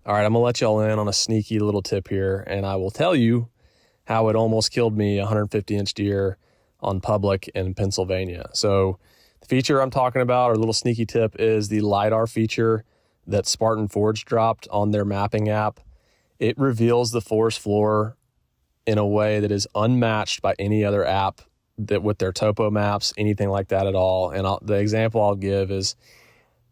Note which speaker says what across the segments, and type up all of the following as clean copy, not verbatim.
Speaker 1: All right, I'm going to let y'all in on a sneaky little tip here, and I will tell you how it almost killed me, a 150-inch deer on public in Pennsylvania. So the feature I'm talking about, or little sneaky tip, is the LiDAR feature that Spartan Forge dropped on their mapping app. It reveals the forest floor in a way that is unmatched by any other app that with their topo maps, anything like that at all. And the example I'll give is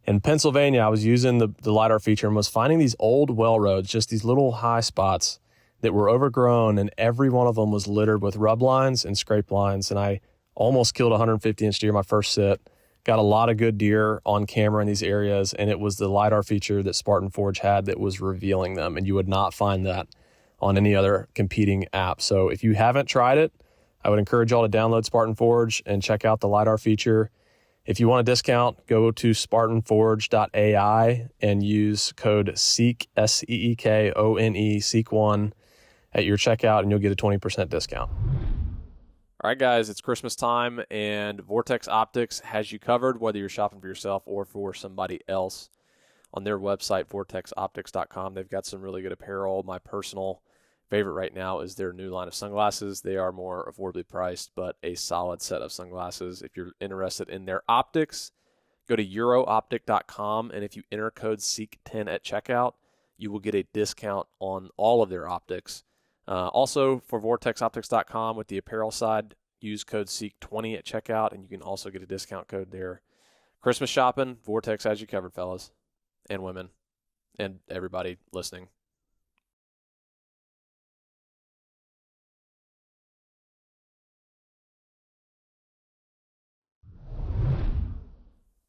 Speaker 1: in Pennsylvania, I was using the LiDAR feature and was finding these old well roads, just these little high spots that were overgrown, and every one of them was littered with rub lines and scrape lines. And I almost killed a 150-inch deer my first sit. Got a lot of good deer on camera in these areas, and it was the LiDAR feature that Spartan Forge had that was revealing them, and you would not find that on any other competing app. So if you haven't tried it, I would encourage y'all to download Spartan Forge and check out the LiDAR feature. If you want a discount, go to spartanforge.ai and use code SEEK, SEEKONE, SEEK1 at your checkout, and you'll get a 20% discount. All right, guys, it's Christmas time, and Vortex Optics has you covered, whether you're shopping for yourself or for somebody else. On their website, vortexoptics.com, they've got some really good apparel. My personal favorite right now is their new line of sunglasses. They are more affordably priced, but a solid set of sunglasses. If you're interested in their optics, go to eurooptic.com, and if you enter code SEEK10 at checkout, you will get a discount on all of their optics. Also, for vortexoptics.com, with the apparel side, use code SEEK20 at checkout, and you can also get a discount code there. Christmas shopping, Vortex has you covered, fellas and women and everybody listening.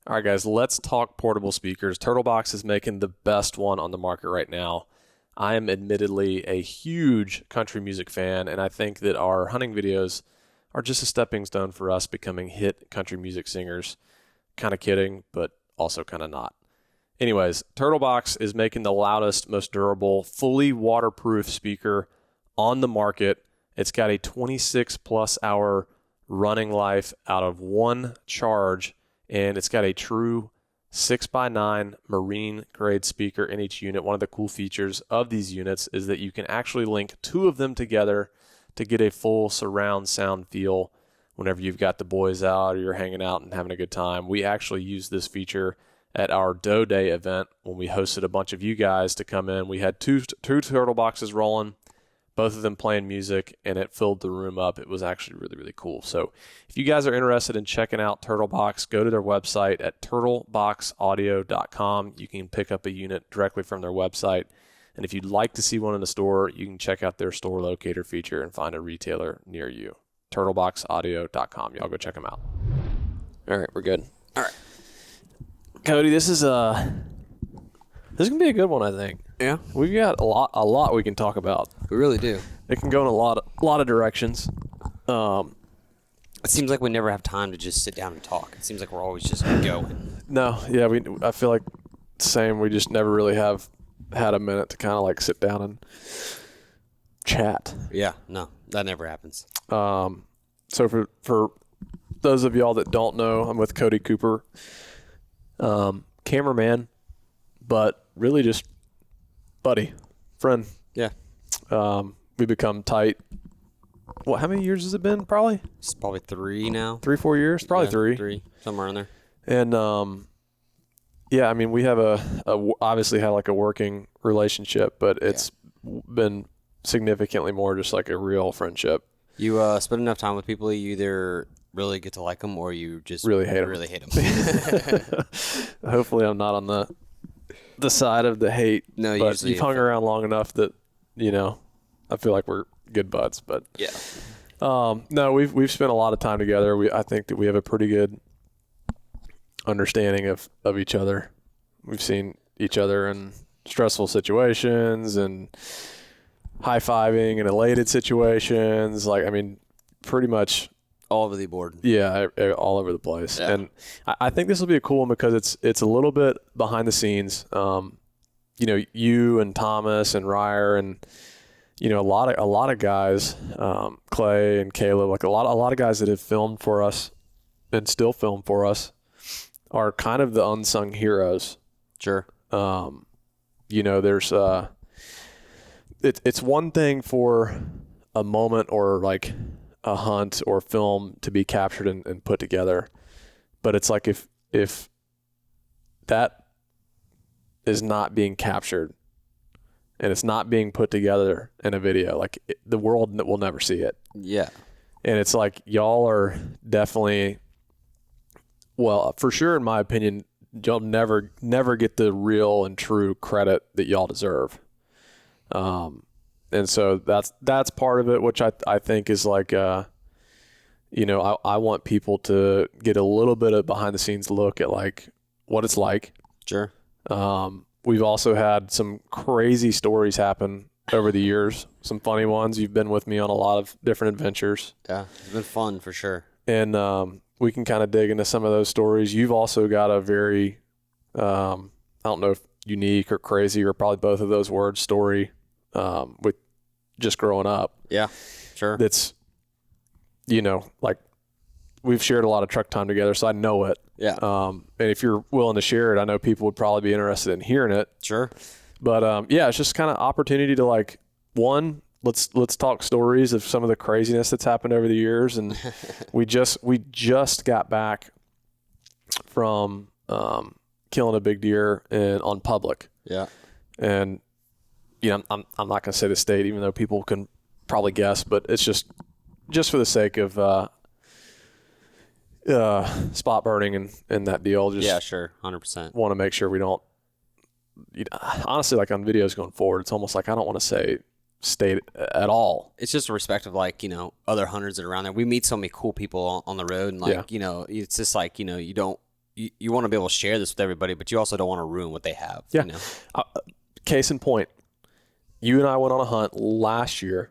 Speaker 1: All right, guys, let's talk portable speakers. Turtlebox is making the best one on the market right now. I am admittedly a huge country music fan, and I think that our hunting videos are just a stepping stone for us becoming hit country music singers. Kind of kidding, but also kind of not. Anyways, Turtlebox is making the loudest, most durable, fully waterproof speaker on the market. It's got a 26-plus hour running life out of one charge, and it's got a true 6x9 marine grade speaker in each unit. One of the cool features of these units is that you can actually link two of them together to get a full surround sound feel whenever you've got the boys out or you're hanging out and having a good time. We actually used this feature at our Doe Day event when we hosted a bunch of you guys to come in. We had two turtle boxes rolling, both of them playing music, and it filled the room up. It was actually really, really cool. So if you guys are interested in checking out Turtlebox, go to their website at turtleboxaudio.com. You can pick up a unit directly from their website. And if you'd like to see one in the store, you can check out their store locator feature and find a retailer near you. turtleboxaudio.com. Y'all go check them out. All right, we're good. All right. Cody, this is going to be a good one, I think.
Speaker 2: Yeah,
Speaker 1: We've got a lot we can talk about.
Speaker 2: we really do.
Speaker 1: It can go in a lot of directions.
Speaker 2: It seems like we never have time to just sit down and talk. It seems like we're always just going.
Speaker 1: No, yeah, I feel like same. We just never really have had a minute to kind of like sit down and chat.
Speaker 2: Yeah, no, that never happens.
Speaker 1: So for those of y'all that don't know, I'm with Cody Cooper, cameraman, but really just buddy, friend.
Speaker 2: Yeah.
Speaker 1: We become tight. How many years has it been? Probably
Speaker 2: It's probably 3 now.
Speaker 1: 3-4 years. Probably
Speaker 2: Yeah,
Speaker 1: 3.
Speaker 2: somewhere in there.
Speaker 1: And yeah, I mean, we have obviously had like a working relationship, but it's been significantly more just like a real friendship.
Speaker 2: You spend enough time with people, you either really get to like them or you just
Speaker 1: Really hate
Speaker 2: them.
Speaker 1: Hopefully, I'm not on the side of the hate.
Speaker 2: No,
Speaker 1: but
Speaker 2: usually
Speaker 1: you've hung around long enough that I feel like we're good buds. But
Speaker 2: yeah.
Speaker 1: no, we've spent a lot of time together. I think that we have a pretty good understanding of each other. We've seen each other in stressful situations and high-fiving and elated situations. Like, I mean, pretty much
Speaker 2: All over the board.
Speaker 1: yeah, all over the place.
Speaker 2: Yeah.
Speaker 1: And I think this will be a cool one because it's a little bit behind the scenes. You and Thomas and Ryer and a lot of guys, Clay and Caleb, like a lot of guys that have filmed for us and still film for us are kind of the unsung heroes.
Speaker 2: Sure.
Speaker 1: there's it's one thing for a moment or like a hunt or film to be captured and put together, but it's like if that is not being captured and it's not being put together in a video, like the world will never see it.
Speaker 2: Yeah.
Speaker 1: And it's like, y'all are definitely, well, for sure, in my opinion, you'll never get the real and true credit that y'all deserve. And so that's part of it, which I think is like, I want people to get a little bit of behind the scenes look at like what it's like.
Speaker 2: Sure.
Speaker 1: We've also had some crazy stories happen over the years, some funny ones. You've been with me on a lot of different adventures.
Speaker 2: Yeah, it's been fun for sure.
Speaker 1: And we can kind of dig into some of those stories. You've also got a very, I don't know if unique or crazy or probably both of those words, story with just growing up.
Speaker 2: Yeah, sure.
Speaker 1: That's, like we've shared a lot of truck time together, so I know it.
Speaker 2: Yeah.
Speaker 1: And if you're willing to share it, I know people would probably be interested in hearing it.
Speaker 2: Sure.
Speaker 1: But it's just kind of opportunity to like, one, let's talk stories of some of the craziness that's happened over the years. And we just got back from killing a big deer on public.
Speaker 2: Yeah.
Speaker 1: And I'm not going to say the state, even though people can probably guess, but it's just for the sake of spot burning and that deal. Just
Speaker 2: yeah, sure, 100%.
Speaker 1: Want to make sure we don't. Honestly, like on videos going forward, it's almost like I don't want to say state at all.
Speaker 2: It's just a respect of like, other hunters that are around there. We meet so many cool people on the road, and like, it's just like, you don't, you want to be able to share this with everybody, but you also don't want to ruin what they have.
Speaker 1: Yeah. Case in point, you and I went on a hunt last year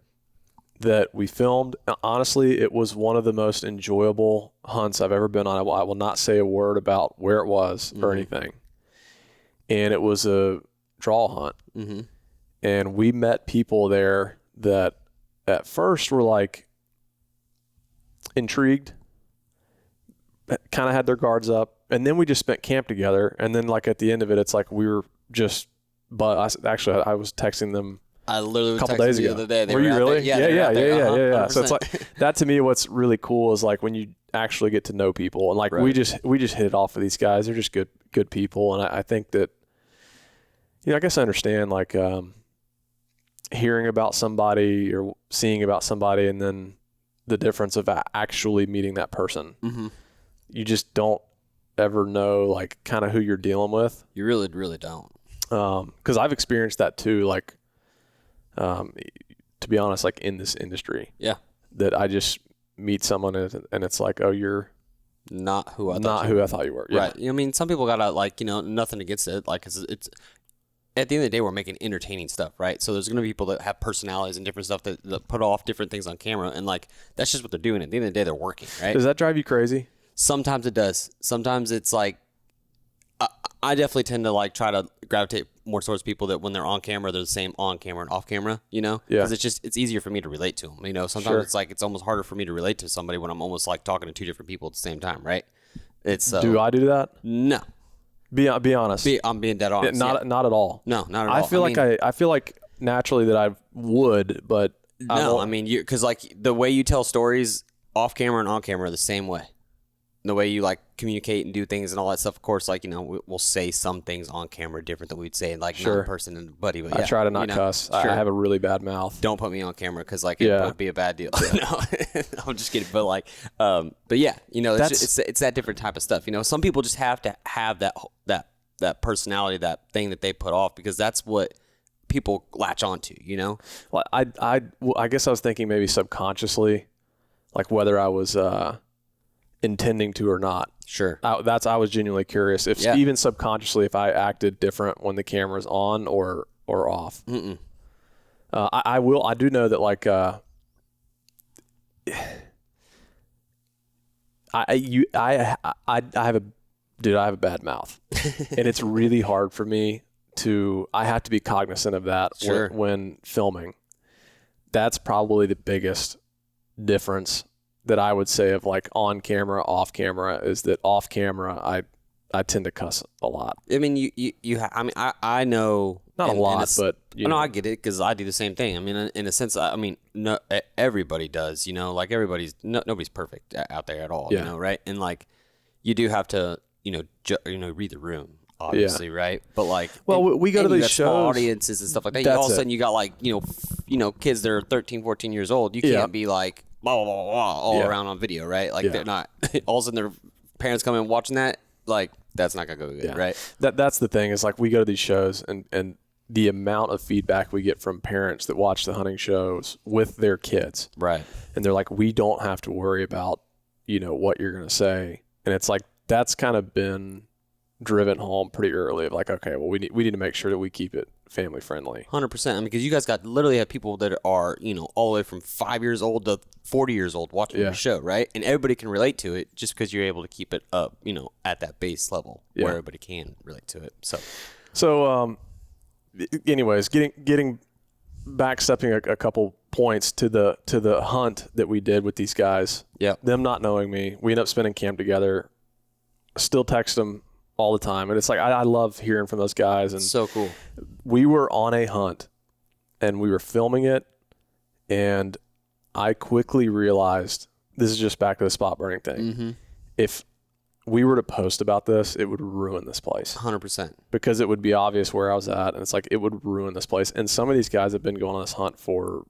Speaker 1: that we filmed. Honestly, it was one of the most enjoyable hunts I've ever been on. I will not say a word about where it was or anything. And it was a draw hunt. Mm-hmm. And we met people there that at first were like intrigued, kind of had their guards up. And then we just spent camp together. And then like at the end of it, it's like we were just, I was texting them
Speaker 2: I literally was
Speaker 1: a couple
Speaker 2: texting
Speaker 1: days
Speaker 2: the
Speaker 1: ago.
Speaker 2: other day.
Speaker 1: Were you really?
Speaker 2: Yeah.
Speaker 1: So it's like that to me. What's really cool is like when you actually get to know people, and like
Speaker 2: right.
Speaker 1: we just hit it off with these guys. They're just good people, and I think that I guess I understand like hearing about somebody or seeing about somebody, and then the difference of actually meeting that person. Mm-hmm. You just don't ever know like kind of who you're dealing with.
Speaker 2: You really, really don't.
Speaker 1: Because I've experienced that too, like, to be honest, like in this industry, that I just meet someone and it's like, oh, you're
Speaker 2: not who I
Speaker 1: thought you were. Yeah.
Speaker 2: Right. I mean, some people gotta like, nothing against it. Like, it's at the end of the day, we're making entertaining stuff, right? So there's gonna be people that have personalities and different stuff that put off different things on camera, and like that's just what they're doing. At the end of the day, they're working, right?
Speaker 1: Does that drive you crazy?
Speaker 2: Sometimes it does. Sometimes it's like, I definitely tend to like try to gravitate more towards people that when they're on camera, they're the same on camera and off camera, because it's easier for me to relate to them. Sometimes
Speaker 1: sure.
Speaker 2: It's like, it's almost harder for me to relate to somebody when I'm almost like talking to two different people at the same time. Right.
Speaker 1: Do I do that?
Speaker 2: No.
Speaker 1: Be honest.
Speaker 2: I'm being dead honest.
Speaker 1: Not at all.
Speaker 2: No, not at all.
Speaker 1: I feel like naturally that I would, but
Speaker 2: no, because like the way you tell stories off camera and on camera are the same way. The way you like communicate and do things and all that stuff, of course, like, we'll say some things on camera different than we'd say like not in person and buddy. But
Speaker 1: I try to not cuss. Sure. I have a really bad mouth.
Speaker 2: Don't put me on camera because like it would be a bad deal. No, I'm just kidding. But like, but yeah, it's that different type of stuff. Some people just have to have that personality, that thing that they put off because that's what people latch onto.
Speaker 1: Well, I guess I was thinking maybe subconsciously, like whether I was intending to or not.
Speaker 2: Sure.
Speaker 1: I was genuinely curious if even subconsciously if I acted different when the camera's on or off. I do know that like I have a bad mouth and it's really hard for me I have to be cognizant of that when filming. That's probably the biggest difference that I would say of like on camera, off camera, is that off camera, I tend to cuss a lot.
Speaker 2: I mean, I know
Speaker 1: Not a lot, but
Speaker 2: no, I get it because I do the same thing. I mean, in a sense, no, everybody does. Like nobody's perfect out there at all. Right? And like, you do have to, read the room, obviously, right? But like,
Speaker 1: we go to these shows,
Speaker 2: small audiences and stuff like that. All of a sudden, you got like, kids that are 13, 14 years old. You can't be like blah blah blah, blah all around on video, right? Like they're not. All of a sudden, their parents come in watching that, like that's not gonna go good, right?
Speaker 1: That's the thing is like we go to these shows and the amount of feedback we get from parents that watch the hunting shows with their kids.
Speaker 2: Right.
Speaker 1: And they're like, we don't have to worry about, what you're going to say. And it's like, that's kind of been driven home pretty early of like, okay, well, we need to make sure that we keep it family friendly.
Speaker 2: 100%. I mean, because you guys literally have people that are, all the way from 5 years old to 40 years old watching your show, right? And everybody can relate to it just because you're able to keep it up, at that base level where everybody can relate to it.
Speaker 1: So, anyways, getting back, stepping a couple points to the hunt that we did with these guys.
Speaker 2: Yeah.
Speaker 1: Them not knowing me, we end up spending camp together. Still text them all the time, and it's like I love hearing from those guys. And
Speaker 2: so cool.
Speaker 1: We were on a hunt, and we were filming it, and I quickly realized this is just back to the spot burning thing.
Speaker 2: Mm-hmm.
Speaker 1: If we were to post about this, it would ruin this place.
Speaker 2: 100%.
Speaker 1: Because it would be obvious where I was at, and it's like it would ruin this place. And some of these guys have been going on this hunt for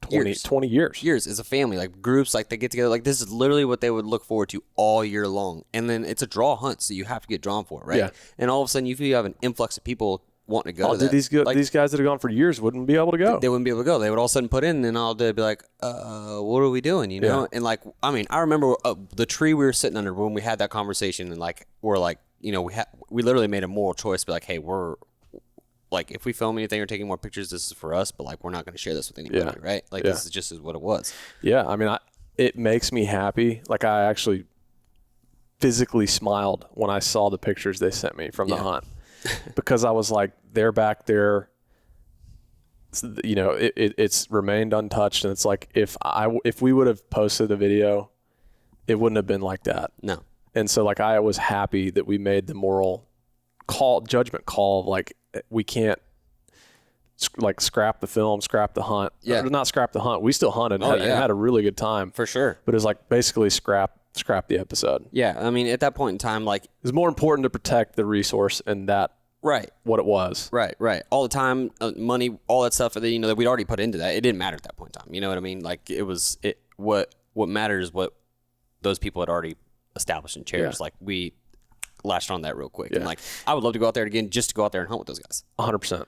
Speaker 1: 20 years.
Speaker 2: Years as a family, like groups, like they get together. Like this is literally what they would look forward to all year long. And then it's a draw hunt, so you have to get drawn for it, right?
Speaker 1: Yeah.
Speaker 2: And all of a sudden, you have an influx of people wanting to go to that.
Speaker 1: These guys that have gone for years wouldn't be able to go.
Speaker 2: They wouldn't be able to go. They would all of a sudden put in, and they'd be like, what are we doing,
Speaker 1: Yeah.
Speaker 2: And like, I mean, I remember the tree we were sitting under when we had that conversation, and like, we're like, we literally made a moral choice, be like, hey, we're like, if we film anything or taking more pictures, this is for us, but like, we're not going to share this with anybody, right? Like, this is just what it was.
Speaker 1: Yeah, I mean, it makes me happy. Like, I actually physically smiled when I saw the pictures they sent me from the hunt. Because I was like, they're back there, it's remained untouched. And it's like, if we would have posted a video, it wouldn't have been like that.
Speaker 2: No.
Speaker 1: And so like, I was happy that we made the moral judgment call of like, we can't like scrap the film, scrap the hunt.
Speaker 2: Yeah.
Speaker 1: Or not scrap the hunt. We still hunted and had a really good time.
Speaker 2: For sure.
Speaker 1: But it's like basically scrap the episode.
Speaker 2: Yeah. I mean, at that point in time, like,
Speaker 1: it's more important to protect the resource and that,
Speaker 2: right,
Speaker 1: what it was.
Speaker 2: Right. All the time, money, all that stuff that, that we'd already put into that. It didn't matter at that point in time. You know what I mean? Like what mattered is what those people had already established and cherished. Like we latched on that real quick. And like, I would love to go out there again, just to go out there and hunt with those guys.
Speaker 1: 100%.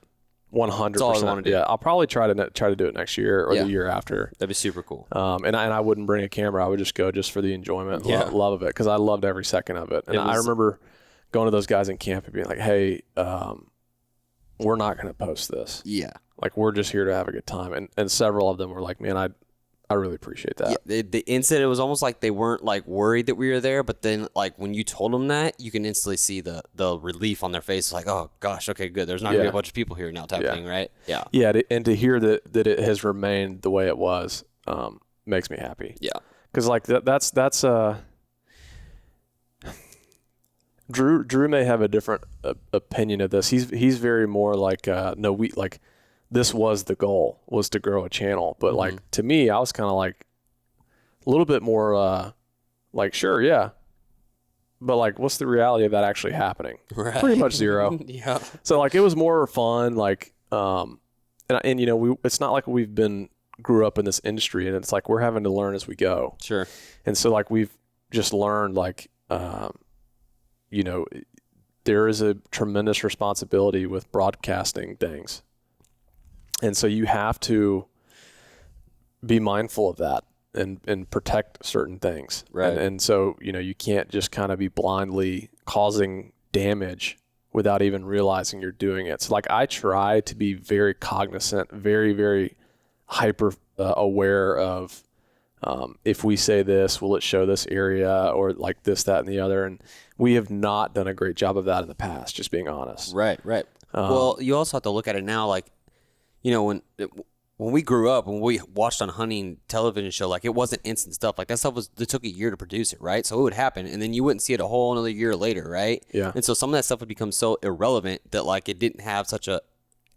Speaker 1: 100%.
Speaker 2: That's all I want to do.
Speaker 1: Yeah, I'll probably try to do it next year or the year after.
Speaker 2: That'd be super cool.
Speaker 1: And I wouldn't bring a camera. I would just go just for the enjoyment, love of it, because I loved every second of it. And I remember going to those guys in camp and being like, hey, we're not going to post this.
Speaker 2: Yeah.
Speaker 1: Like, we're just here to have a good time. And several of them were like, man, I really appreciate that.
Speaker 2: Yeah, the instant, it was almost like they weren't like worried that we were there, but then like when you told them that, you can instantly see the relief on their face, like, oh gosh, okay, good. There's not gonna be a bunch of people here now, type thing, right? Yeah.
Speaker 1: Yeah, and to hear that it has remained the way it was makes me happy.
Speaker 2: Yeah.
Speaker 1: Because like that's Drew may have a different opinion of this. He's very more like this was the goal, was to grow a channel. But like, to me, I was kind of like a little bit more like, sure, yeah. But like, what's the reality of that actually happening?
Speaker 2: Right.
Speaker 1: Pretty much zero.
Speaker 2: Yeah.
Speaker 1: So like, it was more fun. Like, and it's not like grew up in this industry, and it's like, we're having to learn as we go.
Speaker 2: Sure.
Speaker 1: And so like, we've just learned like, there is a tremendous responsibility with broadcasting things. And so you have to be mindful of that and protect certain things.
Speaker 2: Right.
Speaker 1: And so, you can't just kind of be blindly causing damage without even realizing you're doing it. So like, I try to be very cognizant, very, very hyper aware of, if we say this, will it show this area, or like this, that, and the other. And we have not done a great job of that in the past, just being honest.
Speaker 2: Right. Well, you also have to look at it now, like, when we grew up, when we watched on hunting television show, like, it wasn't instant stuff. Like, that stuff it took a year to produce it, right? So it would happen, and then you wouldn't see it a whole another year later, right?
Speaker 1: Yeah.
Speaker 2: And so some of that stuff would become so irrelevant that like it didn't have such a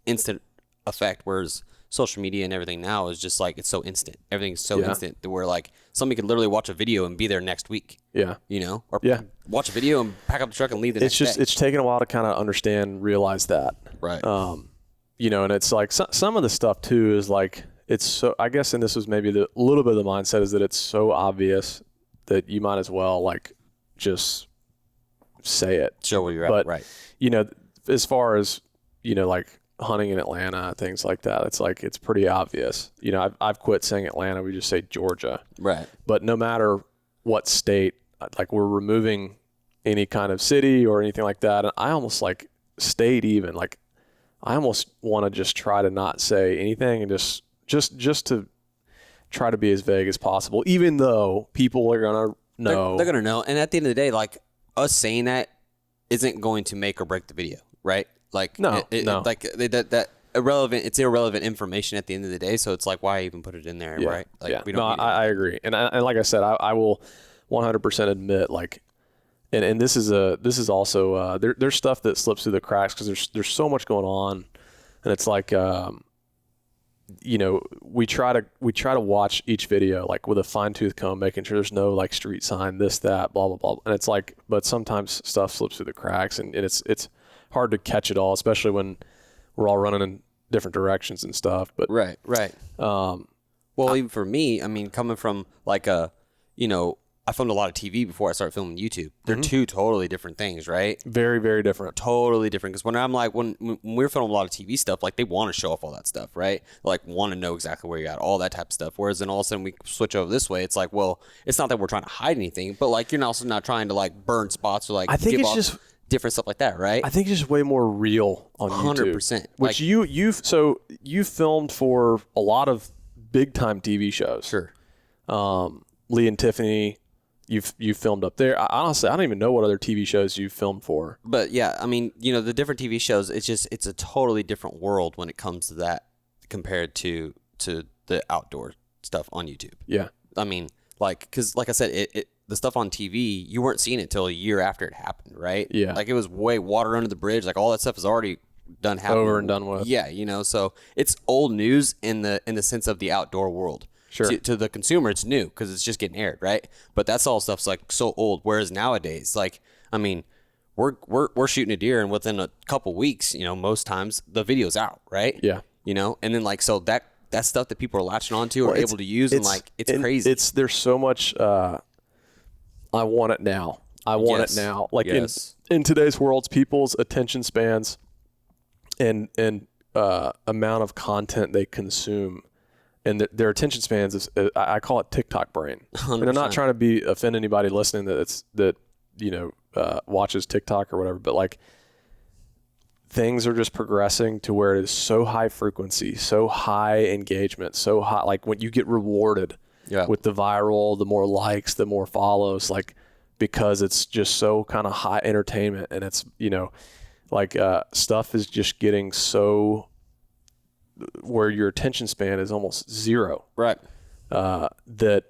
Speaker 2: instant effect, whereas social media and everything now is just like, it's so instant. Everything's so instant that we're like, somebody could literally watch a video and be there next week.
Speaker 1: Yeah.
Speaker 2: You know, or watch a video and pack up the truck and leave the next day.
Speaker 1: It's taken a while to kind of understand, realize that.
Speaker 2: Right.
Speaker 1: You know, and it's like some of the stuff too is like, it's so, I guess, and this was maybe a little bit of the mindset, is that it's so obvious that you might as well like just say it.
Speaker 2: Show where you're at.
Speaker 1: But,
Speaker 2: right.
Speaker 1: You know, as far as, you know, like hunting in Atlanta, things like that, it's like, it's pretty obvious. You know, I've quit saying Atlanta. We just say Georgia.
Speaker 2: Right.
Speaker 1: But no matter what state, like we're removing any kind of city or anything like that. And I almost like state even, like I almost want to just try to not say anything and just to try to be as vague as possible, even though people are going to know.
Speaker 2: They're going to know. And at the end of the day, like us saying that isn't going to make or break the video, right? Like,
Speaker 1: no.
Speaker 2: Like that irrelevant, it's irrelevant information at the end of the day. So it's like, why even put it in there, right? Like, we don't
Speaker 1: I agree. And like I said, I will 100% admit, like, and this is also, there's stuff that slips through the cracks because there's so much going on, and it's like, you know, we try to watch each video like with a fine-tooth comb, making sure there's no like street sign, this, that, blah, blah, blah. And it's like, but sometimes stuff slips through the cracks, and it's hard to catch it all, especially when we're all running in different directions and stuff. But
Speaker 2: right. Well, even for me, I mean, coming from like you know, I filmed a lot of TV before I started filming YouTube. They're two totally different things, right?
Speaker 1: Very, very different.
Speaker 2: Totally different. Because when I'm like, when we're filming a lot of TV stuff, like they want to show off all that stuff, right? Like want to know exactly where you're at, all that type of stuff. Whereas then all of a sudden we switch over this way. It's like, well, it's not that we're trying to hide anything, but like you're also not trying to like burn spots or like
Speaker 1: I think
Speaker 2: give
Speaker 1: it's
Speaker 2: off
Speaker 1: just
Speaker 2: different stuff like that, right?
Speaker 1: I think it's just way more real on
Speaker 2: 100%.
Speaker 1: YouTube. Which like, you filmed for a lot of big time TV shows.
Speaker 2: Sure.
Speaker 1: Lee and Tiffany. You've filmed up there. Honestly, I don't even know what other TV shows you've filmed for.
Speaker 2: But yeah, I mean, you know, the different TV shows, it's a totally different world when it comes to that compared to the outdoor stuff on YouTube.
Speaker 1: Yeah.
Speaker 2: I mean, like, because like I said, the stuff on TV, you weren't seeing it till a year after it happened, right?
Speaker 1: Yeah.
Speaker 2: Like it was way water under the bridge. Like all that stuff is already done happening.
Speaker 1: Over and done with.
Speaker 2: Yeah, you know, so it's old news in the sense of the outdoor world.
Speaker 1: Sure.
Speaker 2: To the consumer, it's new because it's just getting aired, right? But that's all stuff's like so old. Whereas nowadays, like, I mean, we're shooting a deer, and within a couple weeks, you know, most times the video's out, right?
Speaker 1: Yeah.
Speaker 2: You know, and then like so that stuff that people are latching onto or able to use, and like it's crazy.
Speaker 1: There's so much. I want it now. I want it now. Like in today's world, people's attention spans and amount of content they consume. And their attention spans is, I call it TikTok brain.
Speaker 2: 100%.
Speaker 1: And I'm not trying to offend anybody listening that watches TikTok or whatever, but like things are just progressing to where it is so high frequency, so high engagement, so high, like when you get rewarded with the viral, the more likes, the more follows, like because it's just so kind of high entertainment, and it's, you know, like stuff is just getting so where your attention span is almost zero.
Speaker 2: Right.
Speaker 1: That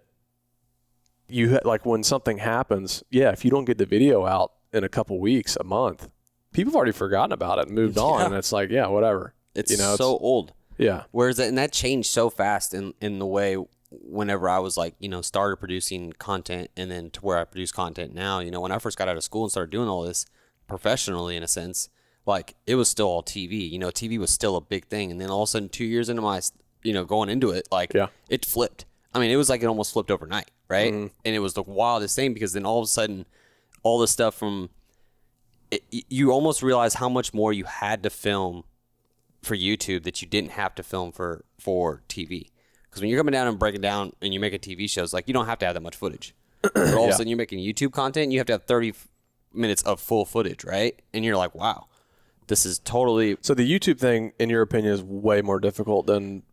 Speaker 1: you like when something happens, if you don't get the video out in a couple weeks, a month, people have already forgotten about it and moved on. And it's like, whatever.
Speaker 2: It's, you know, so old.
Speaker 1: Yeah.
Speaker 2: Whereas that changed so fast in the way whenever I was like, you know, started producing content and then to where I produce content now, you know, when I first got out of school and started doing all this professionally in a sense, like it was still all TV, you know, TV was still a big thing. And then all of a sudden 2 years into my, you know, going into it, like it flipped. I mean, it was like it almost flipped overnight. Right. Mm-hmm. And it was the wildest thing because then all of a sudden all the stuff from it, you almost realize how much more you had to film for YouTube that you didn't have to film for TV. Because when you're coming down and breaking down and you're making TV shows, like you don't have to have that much footage. But all of a sudden you're making YouTube content and you have to have 30 minutes of full footage, right? And you're like, wow, this is totally...
Speaker 1: So the YouTube thing, in your opinion, is way more difficult than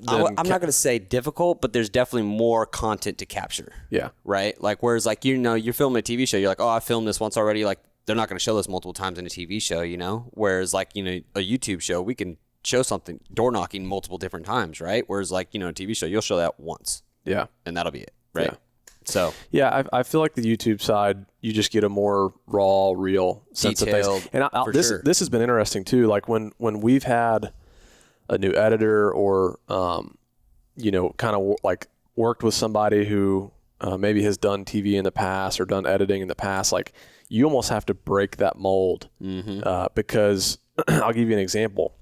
Speaker 2: I'm not going to say difficult, but there's definitely more content to capture.
Speaker 1: Yeah.
Speaker 2: Right? Like, whereas, like, you know, you're filming a TV show, you're like, oh, I filmed this once already. Like, they're not going to show this multiple times in a TV show, you know? Whereas, like, you know, a YouTube show, we can show something, door knocking multiple different times, right? Whereas, like, you know, a TV show, you'll show that once.
Speaker 1: Yeah.
Speaker 2: And that'll be it, right?
Speaker 1: Yeah.
Speaker 2: So.
Speaker 1: Yeah, I feel like the YouTube side, you just get a more raw, real sense of things. And this has been interesting, too. Like, when we've had... a new editor or, kind of like worked with somebody who maybe has done TV in the past or done editing in the past, like you almost have to break that mold because I'll give you an example.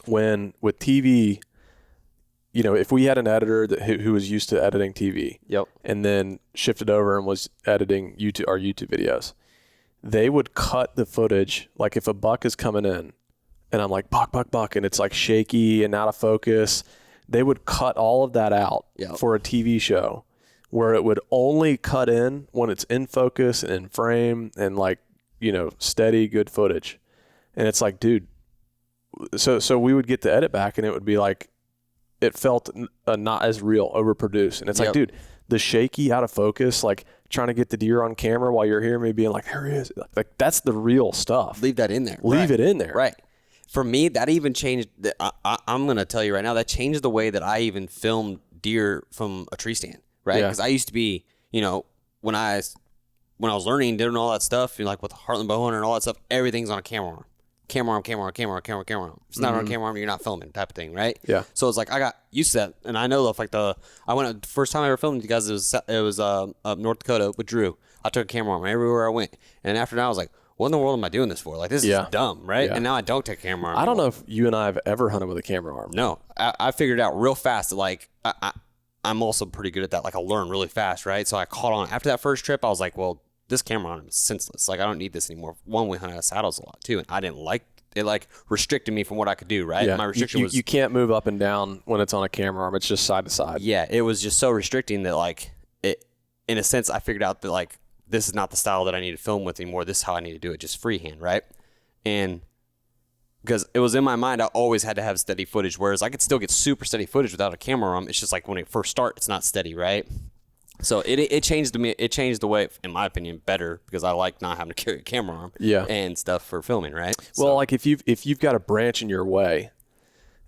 Speaker 1: With TV, if we had an editor who was used to editing TV and then shifted over and was editing our YouTube videos, they would cut the footage. Like if a buck is coming in and I'm like, buck, and it's like shaky and out of focus, they would cut all of that out for a TV show where it would only cut in when it's in focus and in frame and like, steady, good footage. And it's like, dude, so we would get the edit back and it would be like, it felt not as real, overproduced. And it's like, dude, the shaky, out of focus, like trying to get the deer on camera while you're hearing me being like, there he is. Like that's the real stuff.
Speaker 2: Leave that in there.
Speaker 1: Leave it in there.
Speaker 2: Right. For me, that even changed. I'm going to tell you right now, that changed the way that I even filmed deer from a tree stand. Right. Because I used to be, when I was learning, doing all that stuff, like with Heartland Bowhunter and all that stuff, everything's on a camera arm. Camera arm. If it's not on a camera arm, you're not filming type of thing, right?
Speaker 1: Yeah.
Speaker 2: So it's like I got used to that, and I know the first time I ever filmed with you guys, it was up North Dakota with Drew. I took a camera arm everywhere I went, and after that I was like, what in the world am I doing this for? Like this is dumb, right? Yeah. And now I don't take a camera arm.
Speaker 1: I don't know if you and I have ever hunted with a camera arm.
Speaker 2: No, I figured out real fast that like I'm also pretty good at that. Like I learn really fast, right? So I caught on after that first trip. I was like, well, this camera arm is senseless. Like I don't need this anymore. One, we hunt out of saddles a lot too, and I didn't like it. Like restricted me from what I could do. Right?
Speaker 1: Yeah.
Speaker 2: My restriction was
Speaker 1: you can't move up and down when it's on a camera arm. It's just side to side.
Speaker 2: Yeah, it was just so restricting that like it. In a sense, I figured out that like this is not the style that I need to film with anymore. This is how I need to do it, just freehand, right? And because it was in my mind, I always had to have steady footage. Whereas I could still get super steady footage without a camera arm. It's just like when it first starts, it's not steady, right? So it changed me. It changed the way, in my opinion, better because I like not having to carry a camera arm, and stuff for filming, right?
Speaker 1: Well, like if you've got a branch in your way,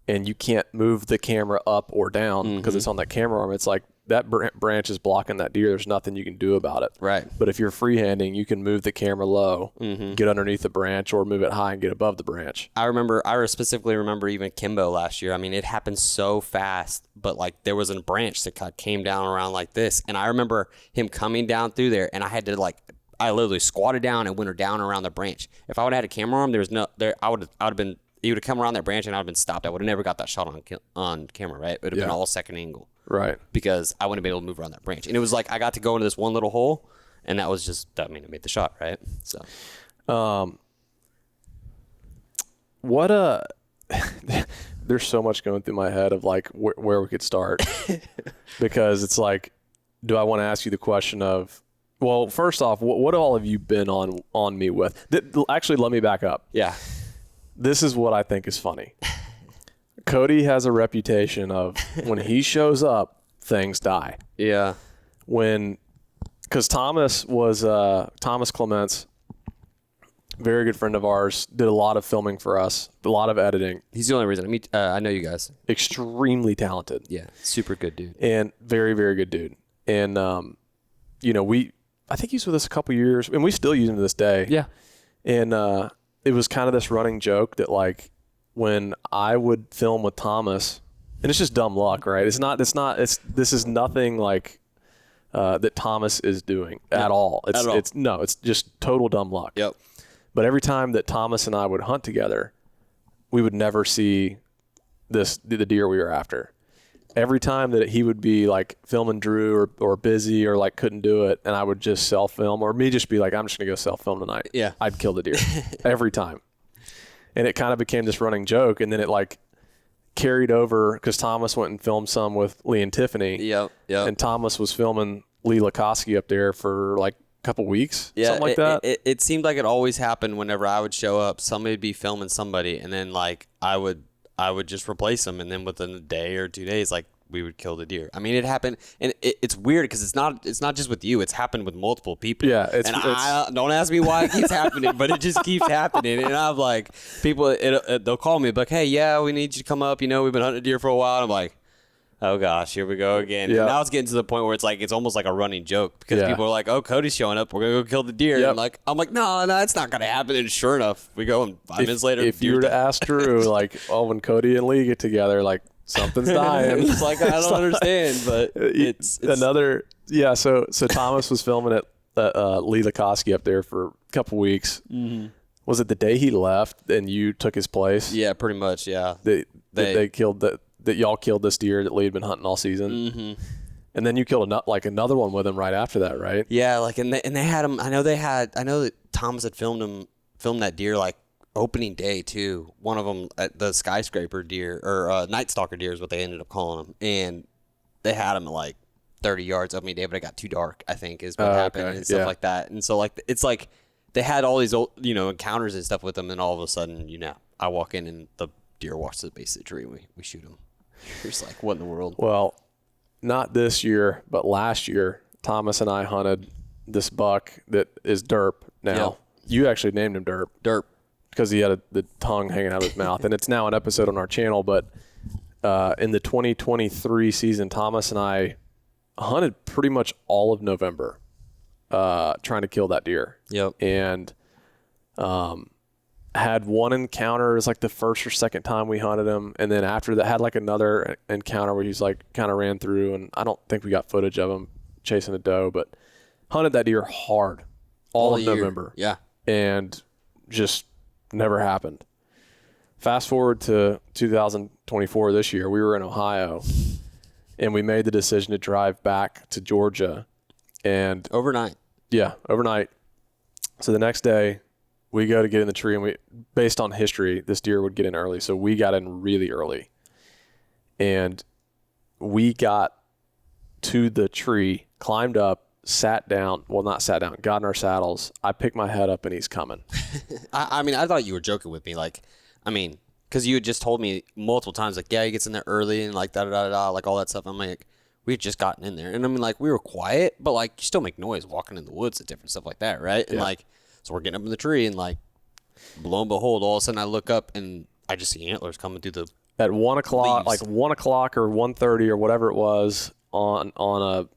Speaker 1: and you can't move the camera up or down because it's on that camera arm, it's like that branch is blocking that deer. There's nothing you can do about it.
Speaker 2: Right.
Speaker 1: But if you're freehanding, you can move the camera low, get underneath the branch, or move it high and get above the branch.
Speaker 2: I specifically remember even Kimbo last year. I mean, it happened so fast, but like there was a branch that kind of came down around like this. And I remember him coming down through there, and I had to I literally squatted down and went her down around the branch. If I would have had a camera arm, I would have been, he would have come around that branch and I would have been stopped. I would have never got that shot on camera, right? It would have been all second angle.
Speaker 1: Right.
Speaker 2: Because I wouldn't have been able to move around that branch. And it was like I got to go into this one little hole, and that was just, it made the shot, right? So.
Speaker 1: There's so much going through my head of like where we could start. Because it's like, do I want to ask you the question of, well, first off, what all have you been on me with? Actually, let me back up.
Speaker 2: Yeah.
Speaker 1: This is what I think is funny. Cody has a reputation of when he shows up, things die.
Speaker 2: Yeah.
Speaker 1: Because Thomas Clements, very good friend of ours, did a lot of filming for us, a lot of editing.
Speaker 2: He's the only reason. I know you guys.
Speaker 1: Extremely talented.
Speaker 2: Yeah. Super good dude.
Speaker 1: And very, very good dude. And, I think he's with us a couple years, and we still use him to this day. Yeah. And it was kind of this running joke that like, when I would film with Thomas, and it's just dumb luck, right? This is nothing like that Thomas is doing at all. It's just total dumb luck.
Speaker 2: Yep.
Speaker 1: But every time that Thomas and I would hunt together, we would never see the deer we were after. Every time that he would be like filming Drew or busy or like couldn't do it, and I would just self-film, or me just be like, I'm just gonna go self-film tonight.
Speaker 2: Yeah.
Speaker 1: I'd kill the deer every time. And it kind of became this running joke, and then it like carried over because Thomas went and filmed some with Lee and Tiffany.
Speaker 2: Yep.
Speaker 1: And Thomas was filming Lee Lakoski up there for like a couple weeks, something like that.
Speaker 2: It seemed like it always happened whenever I would show up. Somebody would be filming somebody, and then like I would just replace them, and then within a day or 2 days, like we would kill the deer. I mean, it happened, and it's weird because it's not just with you. It's happened with multiple people.
Speaker 1: Yeah,
Speaker 2: I don't ask me why it keeps happening, but it just keeps happening. And I'm like, people, they'll call me like, hey, yeah, we need you to come up. We've been hunting deer for a while. And I'm like, Oh gosh, here we go again.
Speaker 1: Yeah.
Speaker 2: And now it's getting to the point where it's almost like a running joke because people are like, "Oh, Cody's showing up. We're gonna go kill the deer."
Speaker 1: Yep.
Speaker 2: And I'm like, no, it's not gonna happen. And sure enough, we go, and 5 minutes later,
Speaker 1: if you were to ask Drew, like, oh, when Cody and Lee get together, like something's dying.
Speaker 2: It's like I don't understand, but it's
Speaker 1: another. Yeah, so Thomas was filming at Lee Lakoski up there for a couple weeks. Mm-hmm. Was it the day he left and you took his place?
Speaker 2: Yeah, pretty much. Yeah,
Speaker 1: they killed that y'all killed this deer that Lee had been hunting all season. Mm-hmm. And then you killed another one with him right after that, right?
Speaker 2: Yeah, and they had him. I know that Thomas had filmed that deer like opening day too. One of them, the skyscraper deer or Night Stalker deer is what they ended up calling him, and they had him at like 30 yards opening day, but it got too dark, I think, is what happened and stuff like that. And so it's like they had all these old, encounters and stuff with them, and all of a sudden, I walk in and the deer walks to the base of the tree and we shoot him. You're just like, what in the world?
Speaker 1: Well, not this year, but last year, Thomas and I hunted this buck that is Derp now.
Speaker 2: Yep.
Speaker 1: You actually named him Derp.
Speaker 2: Derp.
Speaker 1: Because he had the tongue hanging out of his mouth. And it's now an episode on our channel. But in the 2023 season, Thomas and I hunted pretty much all of November trying to kill that deer.
Speaker 2: Yep.
Speaker 1: And had one encounter. It was like the first or second time we hunted him. And then after that, had like another encounter where he's like kind of ran through. And I don't think we got footage of him chasing a doe. But hunted that deer hard all of November.
Speaker 2: Yeah.
Speaker 1: And just never happened. Fast forward to 2024 this year, we were in Ohio and we made the decision to drive back to Georgia and
Speaker 2: overnight.
Speaker 1: Yeah, overnight. So the next day we go to get in the tree and based on history, this deer would get in early. So we got in really early and we got to the tree, climbed up, got in our saddles. I picked my head up and he's coming.
Speaker 2: I mean, I thought you were joking with me. Because you had just told me multiple times, like, yeah, he gets in there early and like da-da-da-da, like all that stuff. I'm like, we had just gotten in there. And I mean, like, we were quiet, but like, you still make noise walking in the woods and different stuff like that, right? And like, so we're getting up in the tree and like, lo and behold, all of a sudden I look up and I just see antlers coming through the
Speaker 1: at 1 o'clock,
Speaker 2: leaves.
Speaker 1: like 1 o'clock or 1:30 or whatever it was on a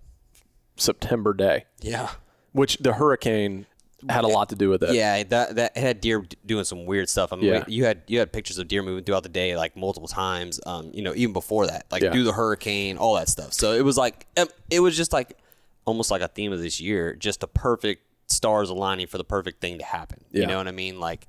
Speaker 1: September day.
Speaker 2: Yeah.
Speaker 1: Which the hurricane had a lot to do with it.
Speaker 2: Yeah, that had deer doing some weird stuff. I mean, you had pictures of deer moving throughout the day like multiple times. Even before that, like through the hurricane, all that stuff. So it was like it was just like almost like a theme of this year, just the perfect stars aligning for the perfect thing to happen. Yeah. You know what I mean? Like,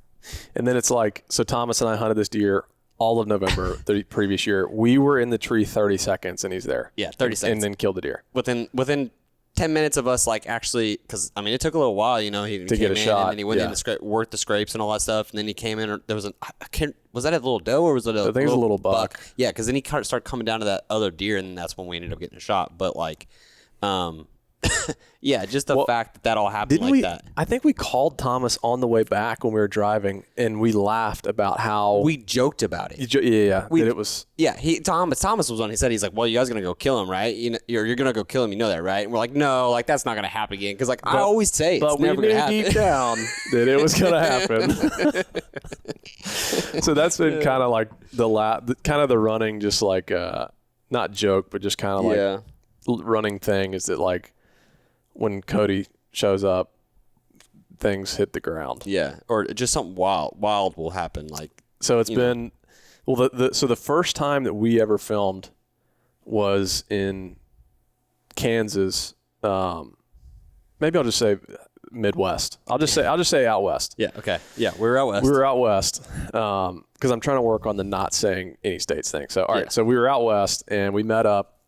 Speaker 1: and then it's like, so Thomas and I hunted this deer all of November the previous year. We were in the tree 30 seconds and he's there.
Speaker 2: Yeah, 30 seconds,
Speaker 1: and then killed the deer
Speaker 2: within 10 minutes of us, like, actually, because I mean, it took a little while, he came
Speaker 1: get a
Speaker 2: in
Speaker 1: shot.
Speaker 2: and then he went in to worked the scrapes and all that stuff, and then he came in. There was was that a little doe or was it
Speaker 1: I think it was a little buck?
Speaker 2: Yeah, because then he started coming down to that other deer, and that's when we ended up getting a shot. But like, yeah, just the fact that all happened like that.
Speaker 1: I think we called Thomas on the way back when we were driving, and we laughed about how
Speaker 2: we joked about it.
Speaker 1: It was.
Speaker 2: Yeah, Thomas was on. He said, he's like, well, you guys gonna go kill him, right? You're gonna go kill him. You know that, right? And we're like, no, like that's not gonna happen again. Because like I always say, it's never gonna happen.
Speaker 1: Deep down that it was gonna happen. So that's been kind of like the running, just like not joke, but just kind of like running thing is that like when Cody shows up, things hit the ground.
Speaker 2: Yeah, or just something wild will happen. Like,
Speaker 1: so it's been so the first time that we ever filmed was in Kansas. Maybe I'll just say Midwest. I'll just say out west.
Speaker 2: Yeah. Okay. Yeah, we were out west.
Speaker 1: We were out west because I'm trying to work on the not saying any states thing. So all right, so we were out west and we met up.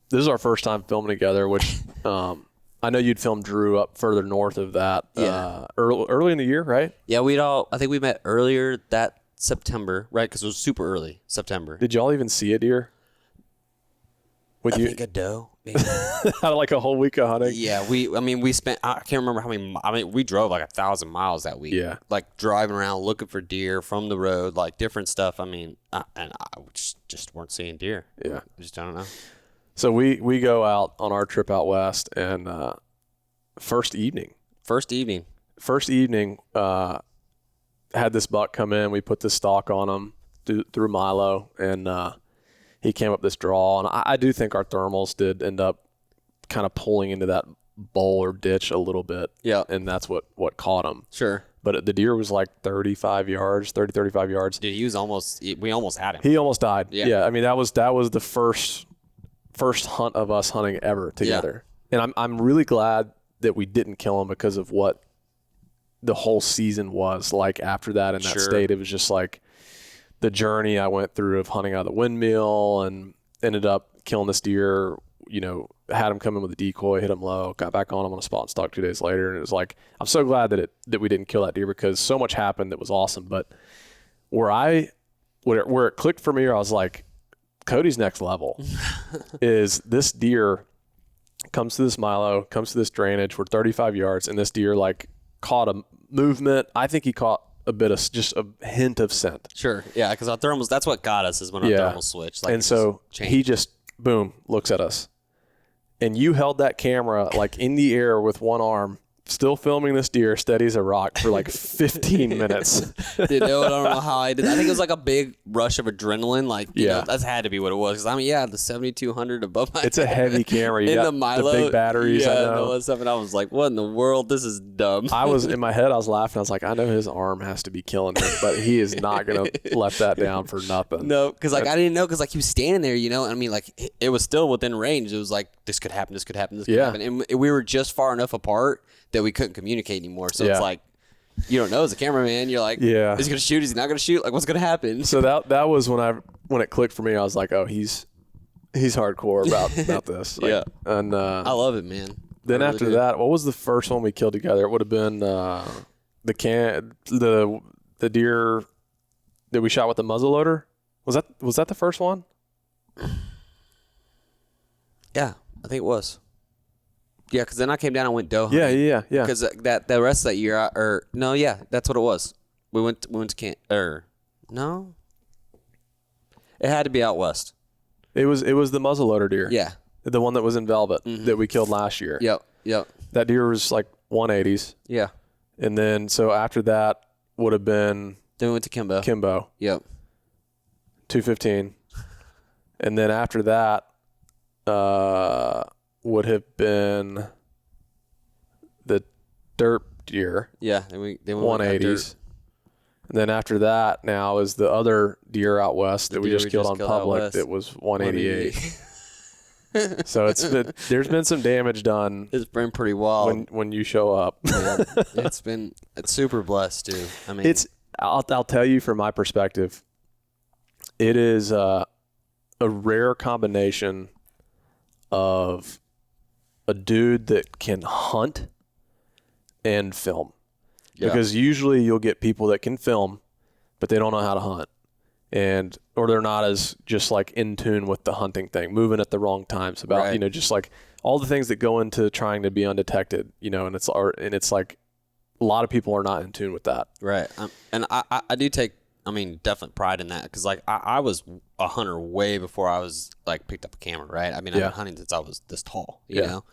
Speaker 1: This is our first time filming together, which I know you'd filmed Drew up further north of that. Early in the year, right?
Speaker 2: Yeah, I think we met earlier that September, right? Because it was super early September.
Speaker 1: Did y'all even see a deer?
Speaker 2: I think a doe. Maybe.
Speaker 1: Out of like a whole week of hunting.
Speaker 2: Yeah, we spent. I can't remember how many. I mean, we drove like 1,000 miles that week.
Speaker 1: Yeah,
Speaker 2: like driving around looking for deer from the road, like different stuff. I mean, and I just weren't seeing deer.
Speaker 1: Yeah,
Speaker 2: I just don't know.
Speaker 1: So we go out on our trip out west, and first evening, had this buck come in. We put the stalk on him through Milo, and he came up this draw. And I do think our thermals did end up kind of pulling into that bowl or ditch a little bit.
Speaker 2: Yeah.
Speaker 1: And that's what caught him.
Speaker 2: Sure.
Speaker 1: But the deer was like 35 yards.
Speaker 2: Dude, we almost had him.
Speaker 1: He almost died.
Speaker 2: Yeah.
Speaker 1: I mean, that was the first hunt of us hunting ever together. Yeah. And I'm really glad that we didn't kill him because of what the whole season was like after that in that state. It was just like the journey I went through of hunting out of the windmill and ended up killing this deer, had him come in with a decoy, hit him low, got back on him on a spot and stalk 2 days later. And it was like, I'm so glad that we didn't kill that deer because so much happened that was awesome. But where it clicked for me, I was like, Cody's next level is this deer comes to this milo, comes to this drainage. We're 35 yards and this deer like caught a movement. I think he caught a bit of just a hint of scent.
Speaker 2: Sure. Yeah. Cause our thermals, that's what got us is when our thermals switched. Like,
Speaker 1: and so he just boom, looks at us. And you held that camera like in the air with one arm, still filming this deer steady as a rock for like 15 minutes.
Speaker 2: Dude, I don't know how I did. I think it was like a big rush of adrenaline. Like, you know, that's had to be what it was. Cause I mean, the 7200 above my
Speaker 1: It's a heavy camera. You
Speaker 2: in
Speaker 1: got
Speaker 2: the Milo,
Speaker 1: the big batteries.
Speaker 2: Yeah,
Speaker 1: I know.
Speaker 2: And all that stuff. And I was like, what in the world? This is dumb.
Speaker 1: I was in my head, I was laughing. I was like, I know his arm has to be killing him, but he is not going to let that down for nothing.
Speaker 2: No, because like I didn't know because like he was standing there, I mean, like it was still within range. It was like this could happen, this could happen, this could happen, and we were just far enough apart that we couldn't communicate anymore. So it's like you don't know as a cameraman. You're like, is he gonna shoot? Is he not gonna shoot? Like, what's gonna happen?
Speaker 1: So that was when it clicked for me. I was like, oh, he's hardcore about this. Like, and
Speaker 2: I love it, man.
Speaker 1: Then really after that, what was the first one we killed together? It would have been the deer that we shot with the muzzleloader. Was that the first one?
Speaker 2: Yeah, I think it was. Yeah, because then I came down and went doe hunting.
Speaker 1: Yeah.
Speaker 2: Because that the rest of that year, that's what it was. We went to camp. No, it had to be out west.
Speaker 1: It was the muzzleloader deer.
Speaker 2: Yeah,
Speaker 1: the one that was in velvet that we killed last year.
Speaker 2: Yep.
Speaker 1: That deer was like 180s.
Speaker 2: Yeah,
Speaker 1: and then so after that would have been.
Speaker 2: Then we went to Kimbo. Yep.
Speaker 1: 215, and then after that. Would have been the dirt deer.
Speaker 2: Yeah, then we
Speaker 1: 180s. And then after that now is the other deer out west that we just killed on public that was 188. So there's been some damage done.
Speaker 2: It's been pretty wild
Speaker 1: when you show up.
Speaker 2: It's super blessed too. I mean,
Speaker 1: I'll tell you from my perspective, it is a rare combination of a dude that can hunt and film. Because usually you'll get people that can film, but they don't know how to hunt. Or they're not as just like in tune with the hunting thing, moving at the wrong times about, just like all the things that go into trying to be undetected, and it's like a lot of people are not in tune with that.
Speaker 2: Right. And I do take, definite pride in that because like I was a hunter way before I was like picked up a camera, right? I mean, I've been hunting since I was this tall, you know?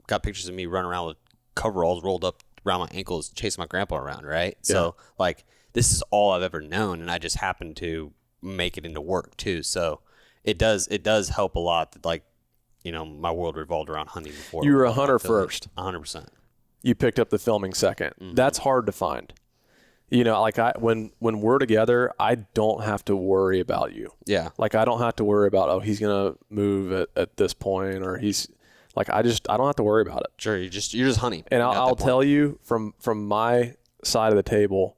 Speaker 2: Got pictures of me running around with coveralls rolled up around my ankles, chasing my grandpa around, right? So like this is all I've ever known, and I just happened to make it into work too. So it does help a lot that like, my world revolved around hunting before.
Speaker 1: You were a hunter first.
Speaker 2: 100%.
Speaker 1: You picked up the filming second. Mm-hmm. That's hard to find. Like when we're together, I don't have to worry about you. Yeah. Like I don't have to worry about, he's going to move at this point, or he's like, I don't have to worry about it.
Speaker 2: Sure. You're just hunting.
Speaker 1: And I'll tell you from my side of the table,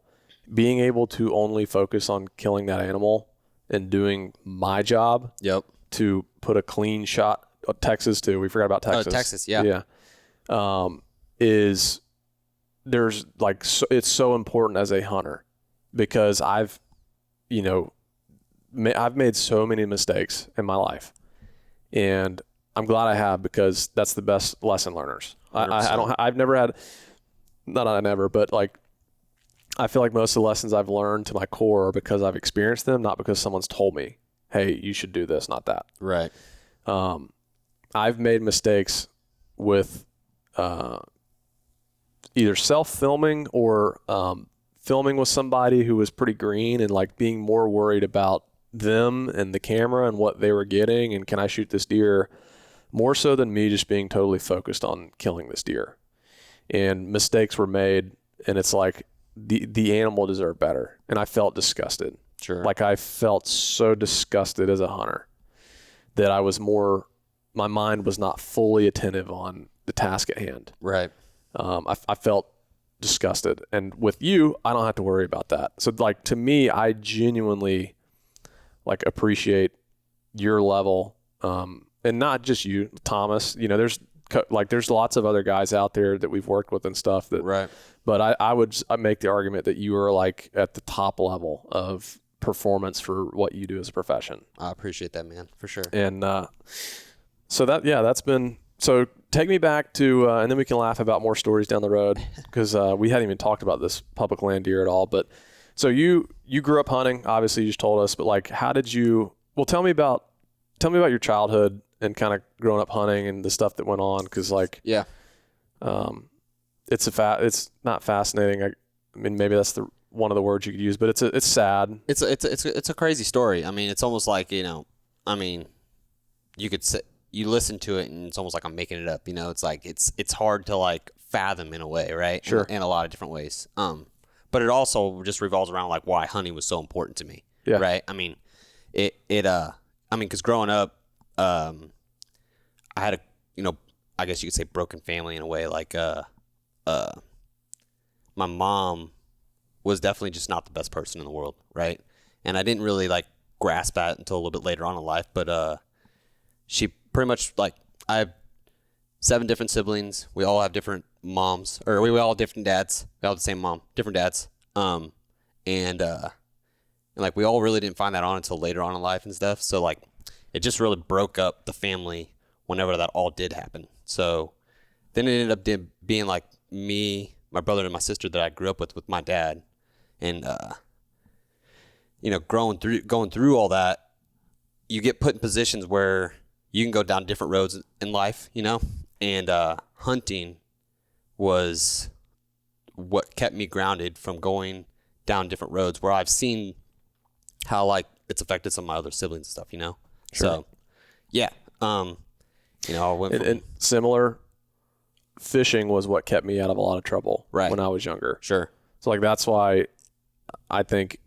Speaker 1: being able to only focus on killing that animal and doing my job. Yep. To put a clean shot. Texas too. We forgot about Texas.
Speaker 2: Oh, Texas. Yeah.
Speaker 1: Yeah. There's like, it's so important as a hunter because I've made so many mistakes in my life, and I'm glad I have because that's the best lesson learners. I've never had, but like, I feel like most of the lessons I've learned to my core are because I've experienced them, not because someone's told me, hey, you should do this, not that. Right. I've made mistakes with, either self-filming or filming with somebody who was pretty green and like being more worried about them and the camera and what they were getting and can I shoot this deer, more so than me just being totally focused on killing this deer. And mistakes were made, and it's like the animal deserved better. And I felt disgusted.
Speaker 2: Sure.
Speaker 1: Like I felt so disgusted as a hunter that my mind was not fully attentive on the task at hand.
Speaker 2: Right.
Speaker 1: I felt disgusted. And with you, I don't have to worry about that. So like to me, I genuinely like appreciate your level. And not just you, Thomas, there's lots of other guys out there that we've worked with and stuff that,
Speaker 2: right.
Speaker 1: But I make the argument that you are like at the top level of performance for what you do as a profession.
Speaker 2: I appreciate that, man, for sure.
Speaker 1: And, so that's been, so take me back to, and then we can laugh about more stories down the road because, we hadn't even talked about this public land deer at all. But so you grew up hunting, obviously you just told us, but like, tell me about your childhood and kind of growing up hunting and the stuff that went on. Cause like,
Speaker 2: yeah,
Speaker 1: it's not fascinating. I mean, maybe that's one of the words you could use, but it's sad.
Speaker 2: It's a crazy story. I mean, it's almost like, you could say, you listen to it and it's almost like I'm making it up, it's like, it's hard to like fathom in a way, right?
Speaker 1: Sure.
Speaker 2: In a lot of different ways. But it also just revolves around like why hunting was so important to me.
Speaker 1: Yeah.
Speaker 2: Right. I mean, cause growing up, I had a, I guess you could say broken family in a way. Like, my mom was definitely just not the best person in the world. Right. And I didn't really like grasp that until a little bit later on in life. But, she pretty much like, I have 7 different siblings. We all have different moms, or we all have different dads. We all have the same mom, different dads. And like we all really didn't find that on until later on in life and stuff. So like it just really broke up the family whenever that all did happen. So then it ended up being like me, my brother, and my sister that I grew up with my dad. And going through all that, you get put in positions where you can go down different roads in life, and hunting was what kept me grounded from going down different roads where I've seen how like it's affected some of my other siblings and stuff,
Speaker 1: Sure.
Speaker 2: So yeah. I went
Speaker 1: and similar, fishing was what kept me out of a lot of trouble when I was younger.
Speaker 2: Sure.
Speaker 1: So like, that's why I think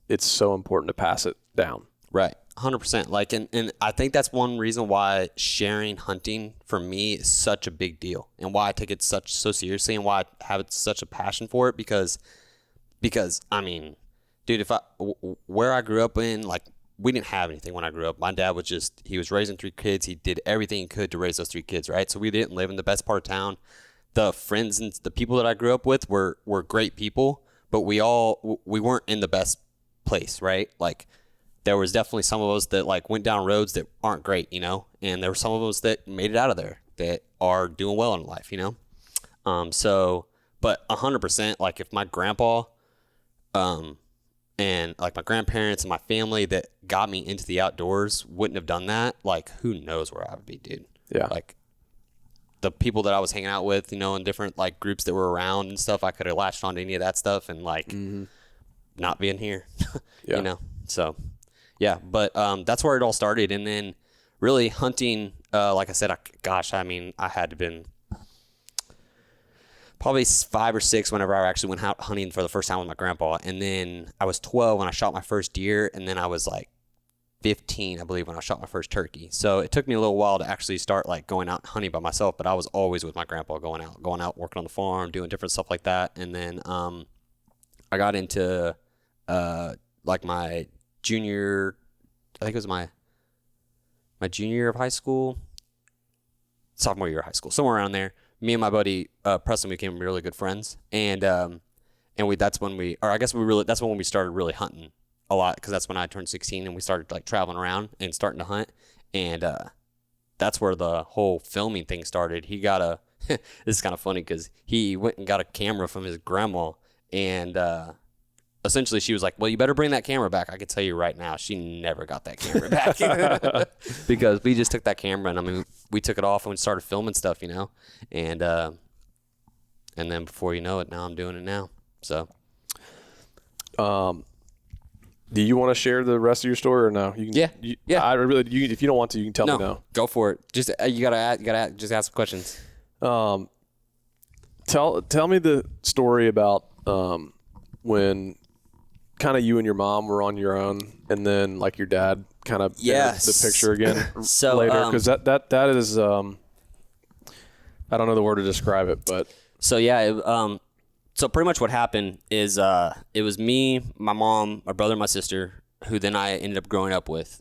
Speaker 1: it's so important to pass it down.
Speaker 2: Right. 100%. Like, and I think that's one reason why sharing hunting for me is such a big deal and why I take it so seriously and why I have such a passion for it because I mean, dude, where I grew up in, like, we didn't have anything when I grew up. My dad he was raising 3 kids. He did everything he could to raise those 3 kids. Right. So we didn't live in the best part of town. The friends and the people that I grew up with were great people, but we weren't in the best place. Right. Like, there was definitely some of us that like went down roads that aren't great, and there were some of us that made it out of there that are doing well in life, but 100%, like if my grandpa, and like my grandparents and my family that got me into the outdoors wouldn't have done that, like who knows where I would be, dude.
Speaker 1: Yeah.
Speaker 2: Like the people that I was hanging out with, in different like groups that were around and stuff, I could have latched on to any of that stuff and like not being here,
Speaker 1: yeah.
Speaker 2: So yeah, but that's where it all started. And then really hunting, like I said, I had to been probably 5 or 6 whenever I actually went out hunting for the first time with my grandpa. And then I was 12 when I shot my first deer. And then I was like 15, I believe, when I shot my first turkey. So it took me a little while to actually start like going out hunting by myself. But I was always with my grandpa going out, working on the farm, doing different stuff like that. And then I got into like my junior, I think it was my junior year of high school, sophomore year of high school, somewhere around there. Me and my buddy Preston became really good friends, and that's when we started really hunting a lot, because that's when I turned 16 and we started like traveling around and starting to hunt, and that's where the whole filming thing started. He got this is kind of funny because he went and got a camera from his grandma, and essentially she was like, well, you better bring that camera back. I can tell you right now, she never got that camera back because we just took that camera and we took it off and we started filming stuff, and then before you know it, now I'm doing it now. So,
Speaker 1: Do you want to share the rest of your story or no? You can,
Speaker 2: yeah.
Speaker 1: I really. If you don't want to, you can tell me no.
Speaker 2: Go for it. Just you gotta just ask questions.
Speaker 1: Tell me the story about when kind of you and your mom were on your own, and then like your dad kind of the picture again later, because that is I don't know the word to describe it, but
Speaker 2: so so pretty much what happened is it was me, my mom, my brother, my sister, who then I ended up growing up with.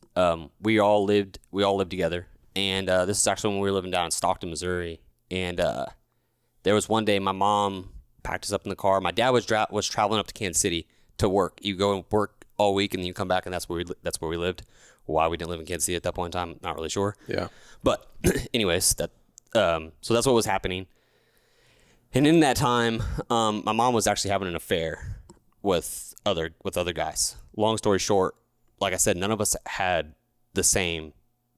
Speaker 2: We all lived together, and this is actually when we were living down in Stockton, Missouri. And there was one day my mom packed us up in the car. My dad was traveling up to Kansas City to work. You go and work all week, and then you come back, and that's where we lived. Why we didn't live in Kansas City at that point in time, not really sure.
Speaker 1: Yeah. But
Speaker 2: anyways, so that's what was happening. And in that time, my mom was actually having an affair with other guys. Long story short, like I said, none of us had the same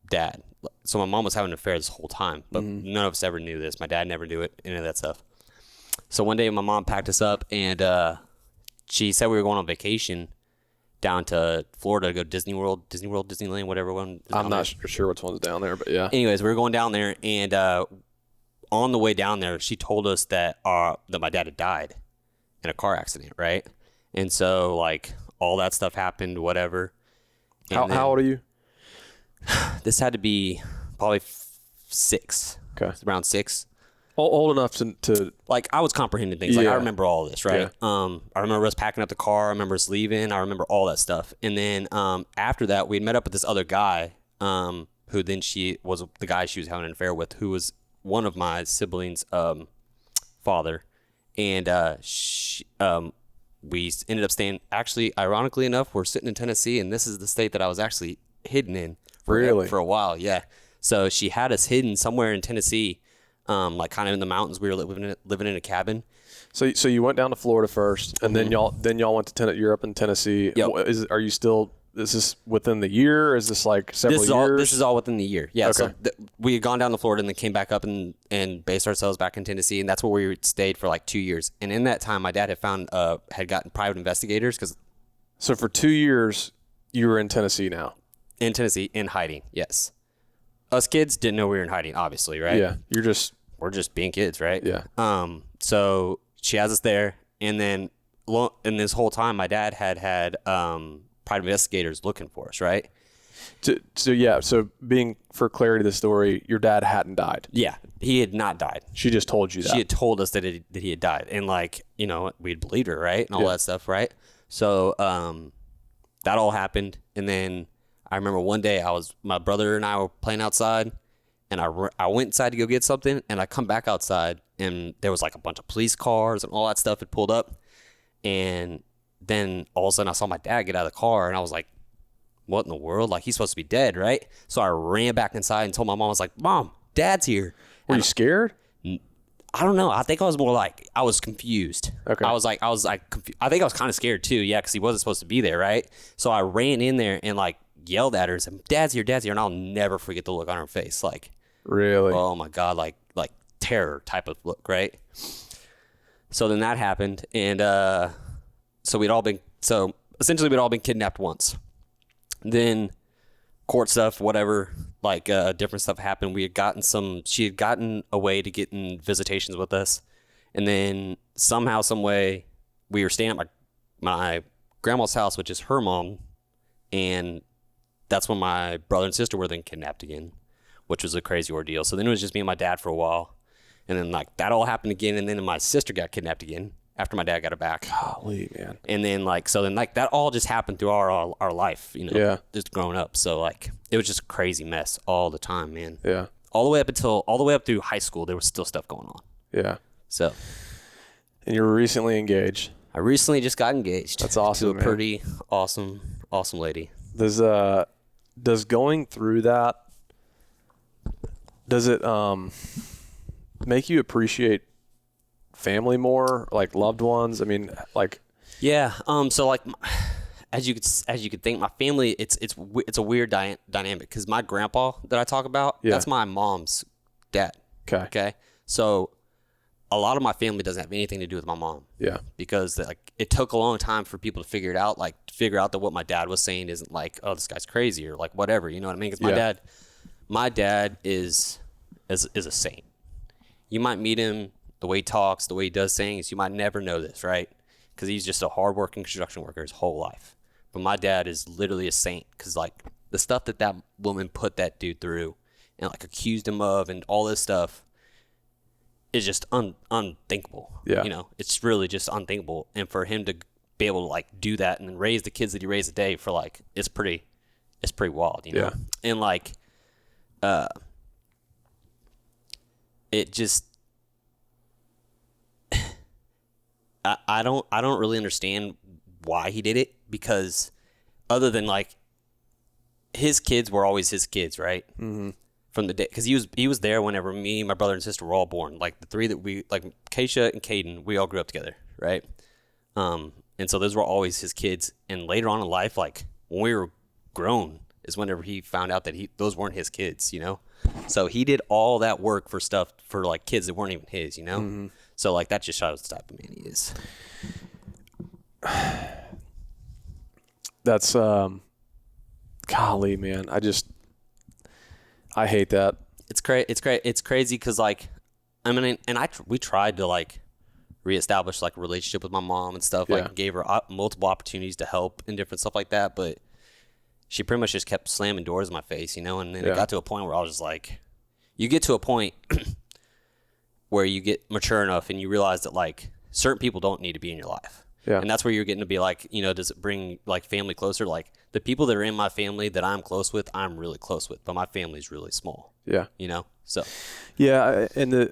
Speaker 2: dad. So my mom was having an affair this whole time, but none of us ever knew this. My dad never knew it, any of that stuff. So one day my mom packed us up, and she said we were going on vacation down to Florida to go to Disney World, Disneyland, whatever one.
Speaker 1: I'm not sure which one's down there, but yeah.
Speaker 2: Anyways, we were going down there, and on the way down there, she told us that my dad had died in a car accident, right? And so like all that stuff happened, whatever.
Speaker 1: How old are you?
Speaker 2: This had to be probably 6.
Speaker 1: Okay.
Speaker 2: Around 6.
Speaker 1: Old enough to
Speaker 2: like I was comprehending things. Like I remember all this, right?
Speaker 1: Yeah.
Speaker 2: I remember us packing up the car. I remember us leaving. I remember all that stuff. And then after that, we met up with this other guy, who then she was the guy she was having an affair with, who was one of my siblings' father. And we ended up staying. Actually, ironically enough, we're sitting in Tennessee, and this is the state that I was actually hidden in for a while. Yeah. So she had us hidden somewhere in Tennessee. Like kind of in the mountains. We were living in a cabin.
Speaker 1: So you went down to Florida first, and then y'all went to Tennessee. You're up in Tennessee.
Speaker 2: Yep.
Speaker 1: Are you still? Is this within the year? Is this like several years?
Speaker 2: This is all within the year. Yeah.
Speaker 1: Okay.
Speaker 2: So we had gone down to Florida and then came back up and based ourselves back in Tennessee, and that's where we stayed for like 2 years. And in that time, my dad had gotten private investigators
Speaker 1: So for 2 years, you were in Tennessee now.
Speaker 2: In Tennessee, in hiding. Yes. Us kids didn't know we were in hiding, obviously, right?
Speaker 1: Yeah.
Speaker 2: We're just being kids, right?
Speaker 1: Yeah.
Speaker 2: So she has us there, and then in this whole time, my dad had private investigators looking for us, right?
Speaker 1: So for clarity of the story, your dad hadn't died.
Speaker 2: Yeah, he had not died.
Speaker 1: She just told you that.
Speaker 2: She had told us that he had died, and like we'd believed her, right, and all that stuff, right? So that all happened, and then I remember one day my brother and I were playing outside. And I went inside to go get something, and I come back outside, and there was like a bunch of police cars and all that stuff had pulled up. And then all of a sudden I saw my dad get out of the car, and I was like, what in the world? Like, he's supposed to be dead, right? So I ran back inside and told my mom, I was like, Mom, Dad's here.
Speaker 1: Were you scared?
Speaker 2: I don't know. I think I was more like, I was confused.
Speaker 1: Okay.
Speaker 2: I was like, confused. I think I was kind of scared too. Yeah. Cause he wasn't supposed to be there. Right. So I ran in there and like yelled at her and said, Dad's here. And I'll never forget the look on her face. Like,
Speaker 1: really?
Speaker 2: Oh my God. Like terror type of look. Right. So then that happened. And, so essentially we'd all been kidnapped once. Then court stuff, whatever, like different stuff happened. She had gotten a way to get in visitations with us. And then somehow, some way, we were staying at my grandma's house, which is her mom. And that's when my brother and sister were then kidnapped again, which was a crazy ordeal. So then it was just me and my dad for a while. And then like that all happened again. And then my sister got kidnapped again after my dad got her back.
Speaker 1: Golly, man.
Speaker 2: And then that all just happened through our life, just growing up. So like it was just a crazy mess all the time, man.
Speaker 1: Yeah.
Speaker 2: All the way up through high school, there was still stuff going on.
Speaker 1: Yeah.
Speaker 2: So.
Speaker 1: And you were recently engaged.
Speaker 2: I recently just got engaged.
Speaker 1: That's awesome,
Speaker 2: to a pretty awesome lady.
Speaker 1: Does going through that, does it make you appreciate family more, like loved ones? I mean, like,
Speaker 2: yeah. So like, as you could think, my family, it's a weird dynamic because my grandpa that I talk about, that's my mom's dad.
Speaker 1: Okay.
Speaker 2: So a lot of my family doesn't have anything to do with my mom.
Speaker 1: Yeah.
Speaker 2: Because like it took a long time for people to figure it out, like to figure out that what my dad was saying isn't like, oh, this guy's crazy or like whatever, you know what I mean? Because my dad is a saint. You might meet him, the way he talks, the way he does things, you might never know this, right? Because he's just a hardworking construction worker his whole life. But my dad is literally a saint because like the stuff that woman put that dude through and like accused him of and all this stuff is just unthinkable.
Speaker 1: Yeah.
Speaker 2: You know, it's really just unthinkable. And for him to be able to like do that and then raise the kids that he raised today for like, it's pretty wild, you know?
Speaker 1: Yeah.
Speaker 2: And like, it just, I don't really understand why he did it, because other than like his kids were always his kids, right? Mm-hmm. From the day, because he was there whenever me, my brother and sister were all born. Like the three that we, like Keisha and Caden, we all grew up together, right? And so those were always his kids. And later on in life, like when we were grown, is whenever he found out that those weren't his kids, you know? So he did all that work for stuff for like kids that weren't even his, you know? Mm-hmm. So like that just shows the type of man he is.
Speaker 1: That's golly, man. I hate that.
Speaker 2: It's crazy because like, I mean, and we tried to like reestablish like a relationship with my mom and stuff. Like gave her multiple opportunities to help and different stuff like that, but she pretty much just kept slamming doors in my face, you know. And then it got to a point where I was just like, you get to a point where you get mature enough and you realize that like certain people don't need to be in your life. Yeah. And that's where you're getting to be like, you know, does it bring like family closer? Like the people that are in my family that I'm close with, I'm really close with, but my family's really small.
Speaker 1: Yeah.
Speaker 2: You know, so.
Speaker 1: Yeah. And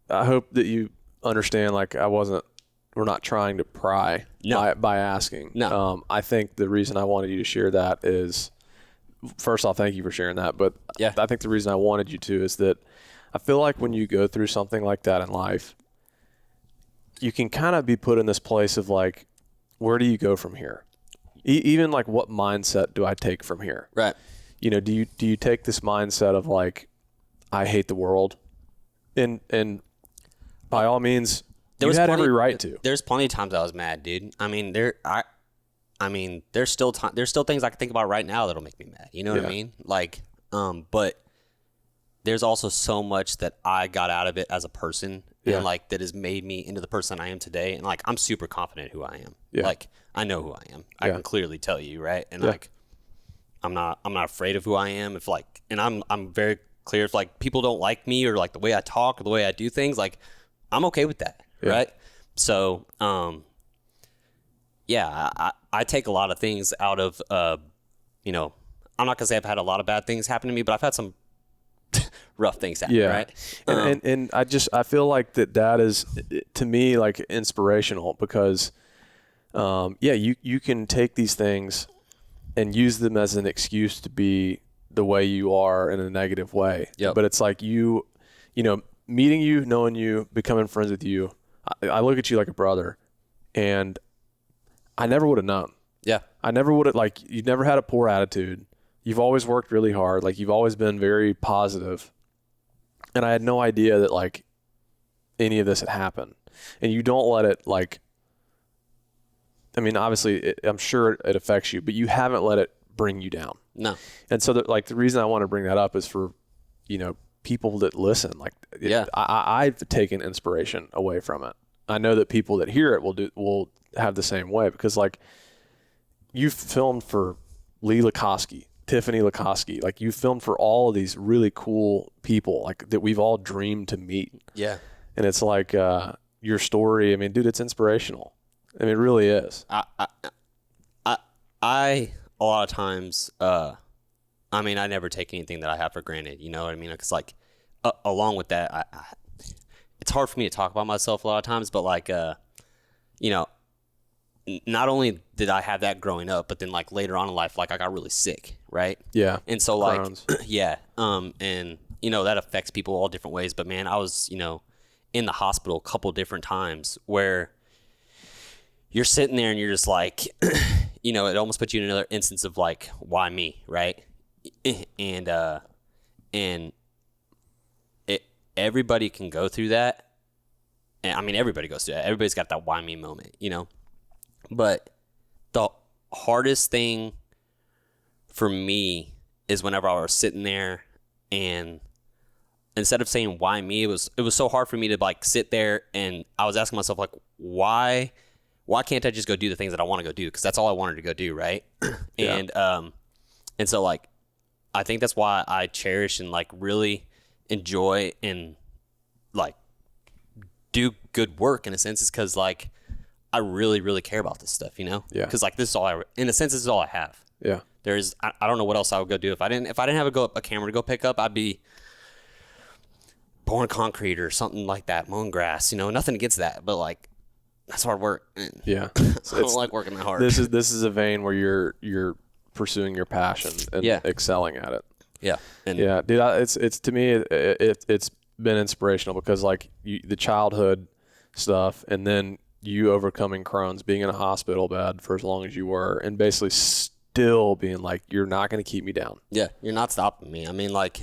Speaker 1: I hope that you understand, like we're not trying to pry by asking.
Speaker 2: No.
Speaker 1: I think the reason I wanted you to share that is, first off, thank you for sharing that. But I think the reason I wanted you to is that I feel like when you go through something like that in life, you can kind of be put in this place of like, where do you go from here? Even like, what mindset do I take from here?
Speaker 2: Right.
Speaker 1: You know, do you take this mindset of like, I hate the world, and by all means, you had every right to.
Speaker 2: There's plenty of times I was mad, dude. I mean, there's still things I can think about right now that'll make me mad. You know what I mean? Like, but there's also so much that I got out of it as a person, and like that has made me into the person I am today. And like, I'm super confident who I am. Yeah. Like, I know who I am. I can clearly tell you, right? And like, I'm not afraid of who I am. If like, and I'm very clear if like people don't like me or like the way I talk or the way I do things, like I'm okay with that. Yeah. Right. So, I take a lot of things out of, you know, I'm not gonna say I've had a lot of bad things happen to me, but I've had some rough things happen. Yeah. Right.
Speaker 1: And I feel like that is, to me, like inspirational because, you can take these things and use them as an excuse to be the way you are in a negative way. Yep. But it's like you know, meeting you, knowing you, becoming friends with you, I look at you like a brother, and I never would have known.
Speaker 2: Yeah.
Speaker 1: I never would have, like, you've never had a poor attitude. You've always worked really hard. Like, you've always been very positive. And I had no idea that, like, any of this had happened. And you don't let it, like, I mean, obviously, I'm sure it affects you, but you haven't let it bring you down.
Speaker 2: No.
Speaker 1: And so, like, the reason I want to bring that up is for, you know, people that listen. Like, I've taken inspiration away from it. I know that people that hear it will have the same way, because like, you've filmed for Lee Lakosky, Tiffany Lakosky, like you filmed for all of these really cool people like that we've all dreamed to meet.
Speaker 2: Yeah.
Speaker 1: And it's like, your story, I mean, dude, it's inspirational. I mean, it really is.
Speaker 2: I a lot of times, I mean, I never take anything that I have for granted, you know what I mean? Because like, along with that, it's hard for me to talk about myself a lot of times, but like, you know, not only did I have that growing up, but then like later on in life, like I got really sick, right?
Speaker 1: Yeah.
Speaker 2: And so like, and you know, that affects people all different ways. But man, I was, you know, in the hospital a couple different times where you're sitting there and you're just like, you know, it almost puts you in another instance of like, why me, right? And everybody can go through that, And I mean, everybody goes through that. Everybody's got that why me moment, you know? But the hardest thing for me is whenever I was sitting there and instead of saying why me, it was so hard for me to like sit there, and I was asking myself like, why can't I just go do the things that I want to go do? Because that's all I wanted to go do, right? Yeah. And so like, I think that's why I cherish and like really enjoy and like do good work in a sense, is because like I really, really care about this stuff, you know?
Speaker 1: Yeah.
Speaker 2: Because like this is all in a sense, this is all I have.
Speaker 1: Yeah.
Speaker 2: I don't know what else I would go do if I didn't have a camera to go pick up. I'd be pouring concrete or something like that, mowing grass. You know, nothing against that, but like that's hard work.
Speaker 1: Yeah.
Speaker 2: I don't like working that hard.
Speaker 1: This is a vein where you're pursuing your passion and excelling at it.
Speaker 2: Yeah. And
Speaker 1: yeah, dude. It's to me it's been inspirational because like the childhood stuff, and then you overcoming Crohn's, being in a hospital bed for as long as you were, and basically still being like, you're not going to keep me down.
Speaker 2: Yeah, you're not stopping me. I mean, like,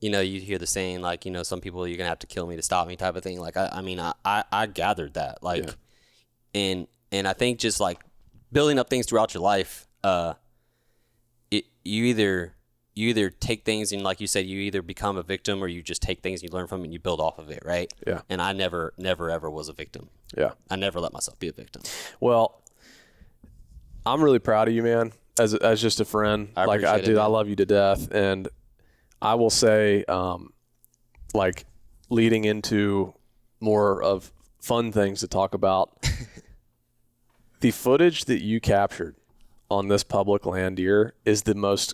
Speaker 2: you know, you hear the saying, like, you know, some people, you're going to have to kill me to stop me type of thing. Like, I gathered that. Like, and I think just, like, building up things throughout your life, you either take things and, like you said, you either become a victim or you just take things and you learn from it and you build off of it, right?
Speaker 1: Yeah.
Speaker 2: And I never, ever was a victim.
Speaker 1: Yeah.
Speaker 2: I never let myself be a victim.
Speaker 1: Well, I'm really proud of you, man, as just a friend. I love you to death. And I will say, like, leading into more of fun things to talk about, the footage that you captured on this public land deer is the most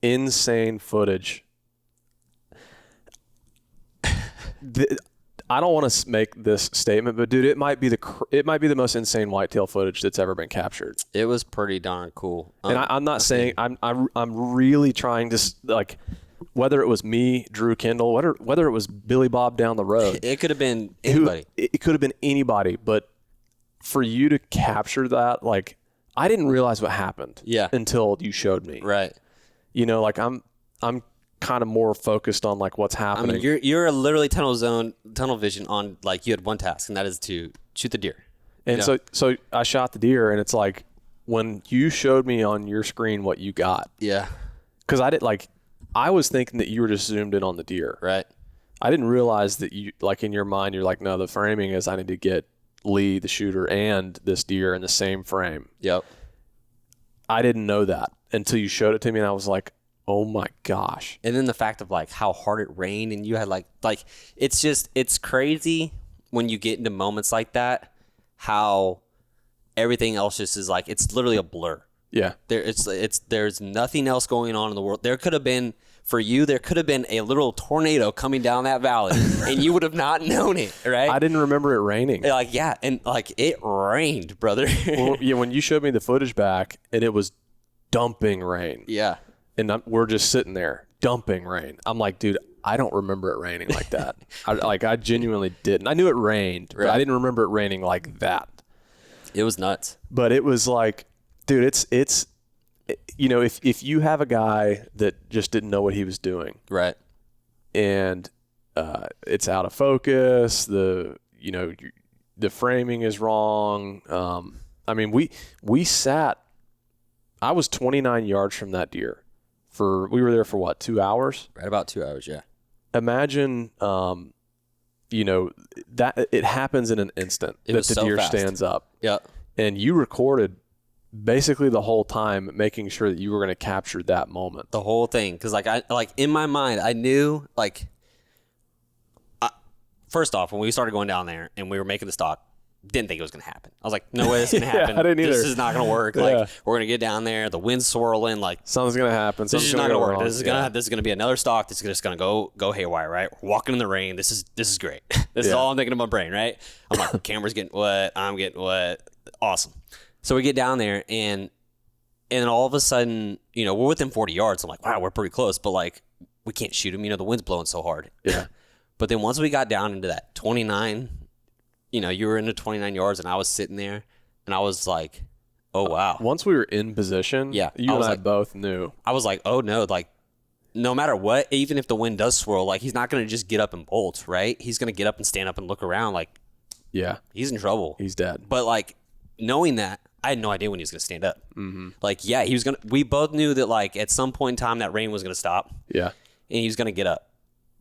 Speaker 1: insane footage. I don't want to make this statement, but dude, it might be the most insane whitetail footage that's ever been captured.
Speaker 2: It was pretty darn cool.
Speaker 1: And I'm not saying I'm really trying to, like, whether it was me, Drew Kendall, whether it was Billy Bob down the road,
Speaker 2: it could have been anybody.
Speaker 1: It could have been anybody, but for you to capture that, like, I didn't realize what happened until you showed me.
Speaker 2: Right.
Speaker 1: You know, like I'm kind of more focused on like what's happening.
Speaker 2: I mean, you're literally tunnel vision on, like, you had one task, and that is to shoot the deer.
Speaker 1: And so I shot the deer, and it's like when you showed me on your screen what you got.
Speaker 2: Yeah.
Speaker 1: Because I was thinking that you were just zoomed in on the deer.
Speaker 2: Right.
Speaker 1: I didn't realize that you, like, in your mind, you're like, no, the framing is I need to get Lee, the shooter, and this deer in the same frame.
Speaker 2: Yep. I
Speaker 1: didn't know that until you showed it to me, and I was like, oh my gosh.
Speaker 2: And then the fact of, like, how hard it rained, and you had like it's crazy when you get into moments like that, how everything else just is like, it's literally a blur.
Speaker 1: Yeah.
Speaker 2: There's nothing else going on in the world. There could have been a literal tornado coming down that valley and you would have not known it, right?
Speaker 1: I didn't remember it raining.
Speaker 2: Like, yeah, and like it rained, brother.
Speaker 1: Well, yeah, when you showed me the footage back and it was dumping rain.
Speaker 2: Yeah.
Speaker 1: And we're just sitting there, dumping rain. I'm like, dude, I don't remember it raining like that. I genuinely didn't. I knew it rained, but I didn't remember it raining like that.
Speaker 2: It was nuts.
Speaker 1: But it was like, dude, it's you know, if you have a guy that just didn't know what he was doing,
Speaker 2: right,
Speaker 1: and it's out of focus, the framing is wrong. I mean, we sat. I was 29 yards from that deer. We were there for what, 2 hours?
Speaker 2: Right, about 2 hours, yeah.
Speaker 1: Imagine, that it happens in an instant that the deer stands up.
Speaker 2: Yeah,
Speaker 1: and you recorded basically the whole time, making sure that you were going to capture that moment,
Speaker 2: the whole thing. Because in my mind, I knew, like, first off, when we started going down there and we were making the stock, didn't think it was going to happen. I was like, no way this is going to happen.
Speaker 1: I didn't either.
Speaker 2: This is not going to work.
Speaker 1: Yeah.
Speaker 2: Like, we're going to get down there, the wind's swirling, like,
Speaker 1: something's going to happen.
Speaker 2: This is not going to work. This is going to be another stock. This is just going to go haywire, right? We're walking in the rain. This is great. This is all I'm thinking in my brain, right? I'm like, camera's getting wet. I'm getting wet. Awesome. So we get down there, and all of a sudden, we're within 40 yards. I'm like, wow, we're pretty close, but like, we can't shoot him. The wind's blowing so hard.
Speaker 1: Yeah.
Speaker 2: But then once we got down into that 29, you were into 29 yards, and I was sitting there, and I was like, oh, wow.
Speaker 1: Once we were in position, you and I both knew.
Speaker 2: I was like, oh, no, like, no matter what, even if the wind does swirl, like he's not going to just get up and bolt, right? He's going to get up and stand up and look around like,
Speaker 1: yeah,
Speaker 2: he's in trouble.
Speaker 1: He's dead.
Speaker 2: But like knowing that, I had no idea when he was going to stand up.
Speaker 1: Mm-hmm.
Speaker 2: Like, yeah, we both knew that like at some point in time that rain was going to stop.
Speaker 1: Yeah.
Speaker 2: And he was going to get up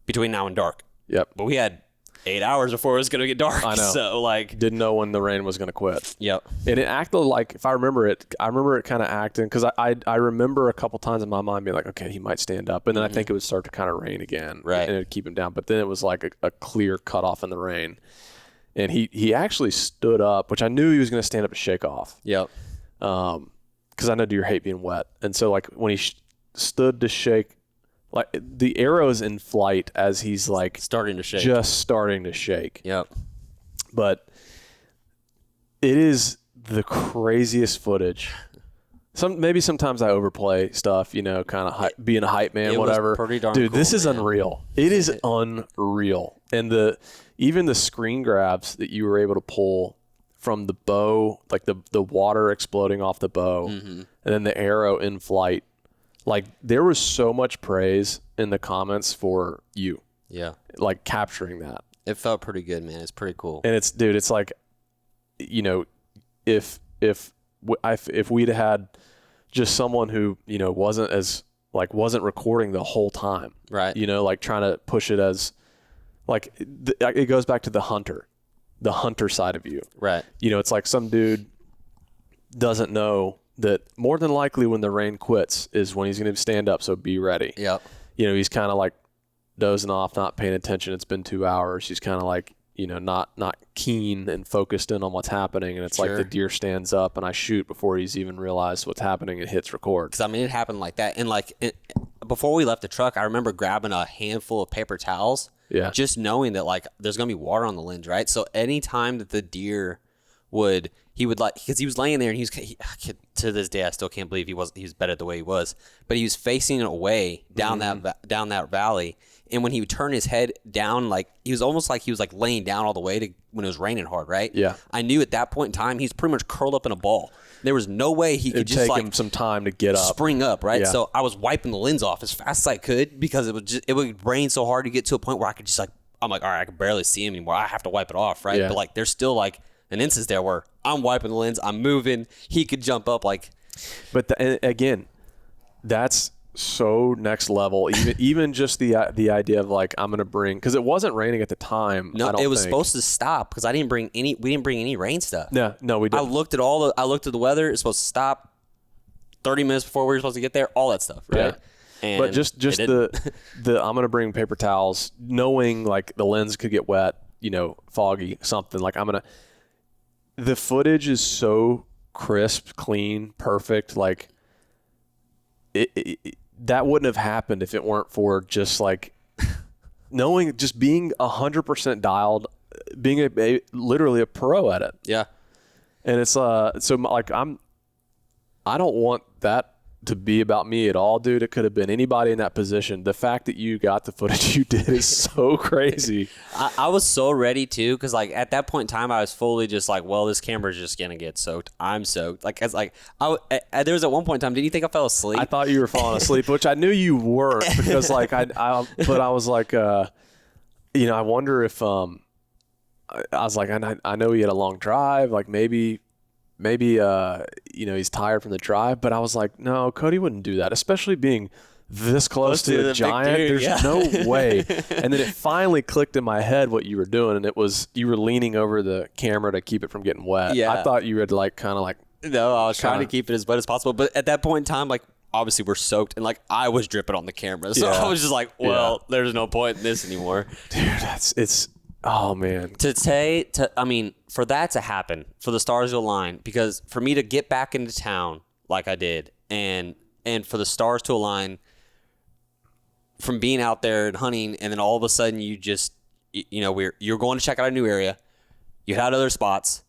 Speaker 2: between now and dark.
Speaker 1: Yep.
Speaker 2: But we had 8 hours before it was going to get dark.
Speaker 1: I know.
Speaker 2: So like,
Speaker 1: didn't know when the rain was going to quit.
Speaker 2: Yep.
Speaker 1: And it acted like, if I remember it kind of acting, because I remember a couple times in my mind being like, okay, he might stand up. And then I think it would start to kind of rain again.
Speaker 2: Right.
Speaker 1: And it would keep him down. But then it was like a clear cutoff in the rain. And he actually stood up, which I knew he was going to stand up and shake off.
Speaker 2: Yep.
Speaker 1: Because I know deer hate being wet. And so like when he stood to shake, like the arrow's in flight as he's like
Speaker 2: starting to shake.
Speaker 1: Just starting to shake.
Speaker 2: Yep.
Speaker 1: But it is the craziest footage. Maybe sometimes I overplay stuff, you know, kind of being a hype man, whatever.
Speaker 2: Was pretty darn
Speaker 1: Dude,
Speaker 2: cool,
Speaker 1: this is
Speaker 2: man.
Speaker 1: unreal. It is unreal. And even the screen grabs that you were able to pull from the bow, like the water exploding off the bow, and then the arrow in flight. Like there was so much praise in the comments for you.
Speaker 2: Yeah.
Speaker 1: Like capturing that.
Speaker 2: It felt pretty good, man. It's pretty cool.
Speaker 1: And it's like, you know, if we'd had just someone who, you know, wasn't recording the whole time.
Speaker 2: Right.
Speaker 1: You know, like trying to push it as like it goes back to the hunter side of you.
Speaker 2: Right.
Speaker 1: You know, it's like some dude doesn't know that more than likely when the rain quits is when he's going to stand up. So be ready.
Speaker 2: Yep.
Speaker 1: You know, he's kind of like dozing off, not paying attention. It's been 2 hours. He's kind of like, you know, not keen and focused in on what's happening. And it's like the deer stands up and I shoot before he's even realized what's happening and hits record.
Speaker 2: Because I mean, it happened like that. And like before we left the truck, I remember grabbing a handful of paper towels.
Speaker 1: Yeah.
Speaker 2: Just knowing that like there's going to be water on the lens, right? So anytime that the deer he would like, because he was laying there and to this day I still can't believe he was better the way he was, but he was facing away down that valley, and when he would turn his head down, like he was almost like he was like laying down all the way to when it was raining hard, right?
Speaker 1: Yeah.
Speaker 2: I knew at that point in time he's pretty much curled up in a ball. There was no way he could
Speaker 1: It'd
Speaker 2: just
Speaker 1: take
Speaker 2: like
Speaker 1: him some time to get up,
Speaker 2: spring up, right?
Speaker 1: Yeah.
Speaker 2: So I was wiping the lens off as fast as I could because it would rain so hard to get to a point where I could just like, I'm like, all right, I can barely see him anymore. I have to wipe it off, right?
Speaker 1: Yeah.
Speaker 2: But like there's still like an instance there where I'm wiping the lens, I'm moving, he could jump up like.
Speaker 1: But again, that's so next level. Even just the idea of like I'm gonna bring, because it wasn't raining at the time.
Speaker 2: No, it was supposed to stop because we didn't bring any rain stuff.
Speaker 1: No, we didn't.
Speaker 2: I looked at the weather. It's supposed to stop 30 minutes before we were supposed to get there. All that stuff, right?
Speaker 1: Yeah.
Speaker 2: And
Speaker 1: but just the I'm gonna bring paper towels, knowing like the lens could get wet, you know, foggy, something like the footage is so crisp, clean, perfect. Like that wouldn't have happened if it weren't for just like knowing, just being 100% dialed, being literally a pro at it.
Speaker 2: Yeah.
Speaker 1: And it's so like I don't want that to be about me at all, dude. It could have been anybody in that position. The fact that you got the footage you did is so crazy.
Speaker 2: I was so ready too, because like at that point in time, I was fully just like, well, this camera's just gonna get soaked. I'm soaked. Like there was at one point in time. Did you think I fell asleep?
Speaker 1: I thought you were falling asleep, which I knew you weren't, because like but I was like, you know, I wonder if I was like, I know he had a long drive, like maybe you know, he's tired from the drive, but I was like, no, Cody wouldn't do that, especially being this close to a giant.
Speaker 2: Dude,
Speaker 1: There's no way. And then it finally clicked in my head what you were doing, and it was you were leaning over the camera to keep it from getting wet.
Speaker 2: Yeah.
Speaker 1: I thought you had like kind of like,
Speaker 2: no, I was trying to keep it as wet as possible, but at that point in time, like obviously we're soaked, and like I was dripping on the camera, so I was just like, well, there's no point in this anymore,
Speaker 1: dude. It's oh man.
Speaker 2: I mean, for that to happen, for the stars to align, because for me to get back into town like I did, and for the stars to align from being out there and hunting, and then all of a sudden you're going to check out a new area. You had other spots.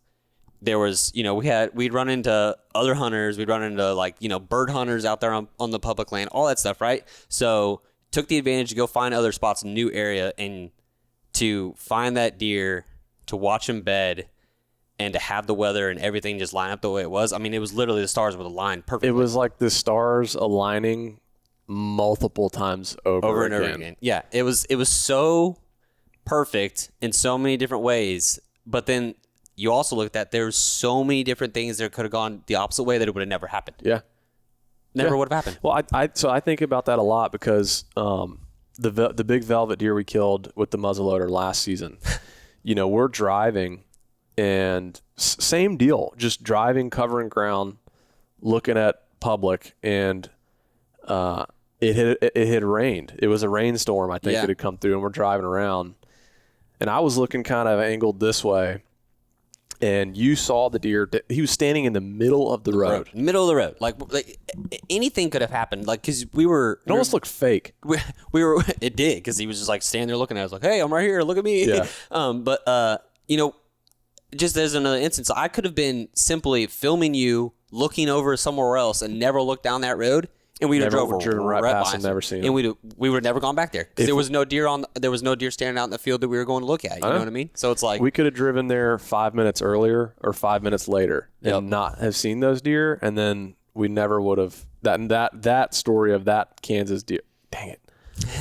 Speaker 2: There was, you know, we'd run into other hunters. We'd run into like, you know, bird hunters out there on the public land, all that stuff, right? So took the advantage to go find other spots, a new area, and to find that deer, to watch him bed, and to have the weather and everything just line up the way it was. I mean, it was literally the stars would align perfectly.
Speaker 1: It was like the stars aligning multiple times over
Speaker 2: and over again. Yeah, it was so perfect in so many different ways, but then you also looked at there's so many different things that could have gone the opposite way that it would have never happened.
Speaker 1: Yeah.
Speaker 2: Never would have happened.
Speaker 1: Well, I think about that a lot because the big velvet deer we killed with the muzzleloader last season, we're driving and same deal, just driving, covering ground, looking at public, and it had rained. It was a rainstorm, I think, that had come through, and we're driving around, and I was looking kind of angled this way. And you saw the deer. He was standing in the middle of the road.
Speaker 2: Middle of the road. Like anything could have happened. Like, because we were...
Speaker 1: It almost looked fake.
Speaker 2: We were... It did, because he was just like standing there looking at us like, hey, I'm right here. Look at me.
Speaker 1: Yeah.
Speaker 2: But, just as another instance, I could have been simply filming you, looking over somewhere else, and never looked down that road. And we'd have driven right past and never seen him. And we would have never gone back there because there was no deer standing out in the field that we were going to look at. You know what I mean? So it's like
Speaker 1: we could have driven there 5 minutes earlier or 5 minutes later and not have seen those deer, and then we never would have that story of that Kansas deer. Dang it,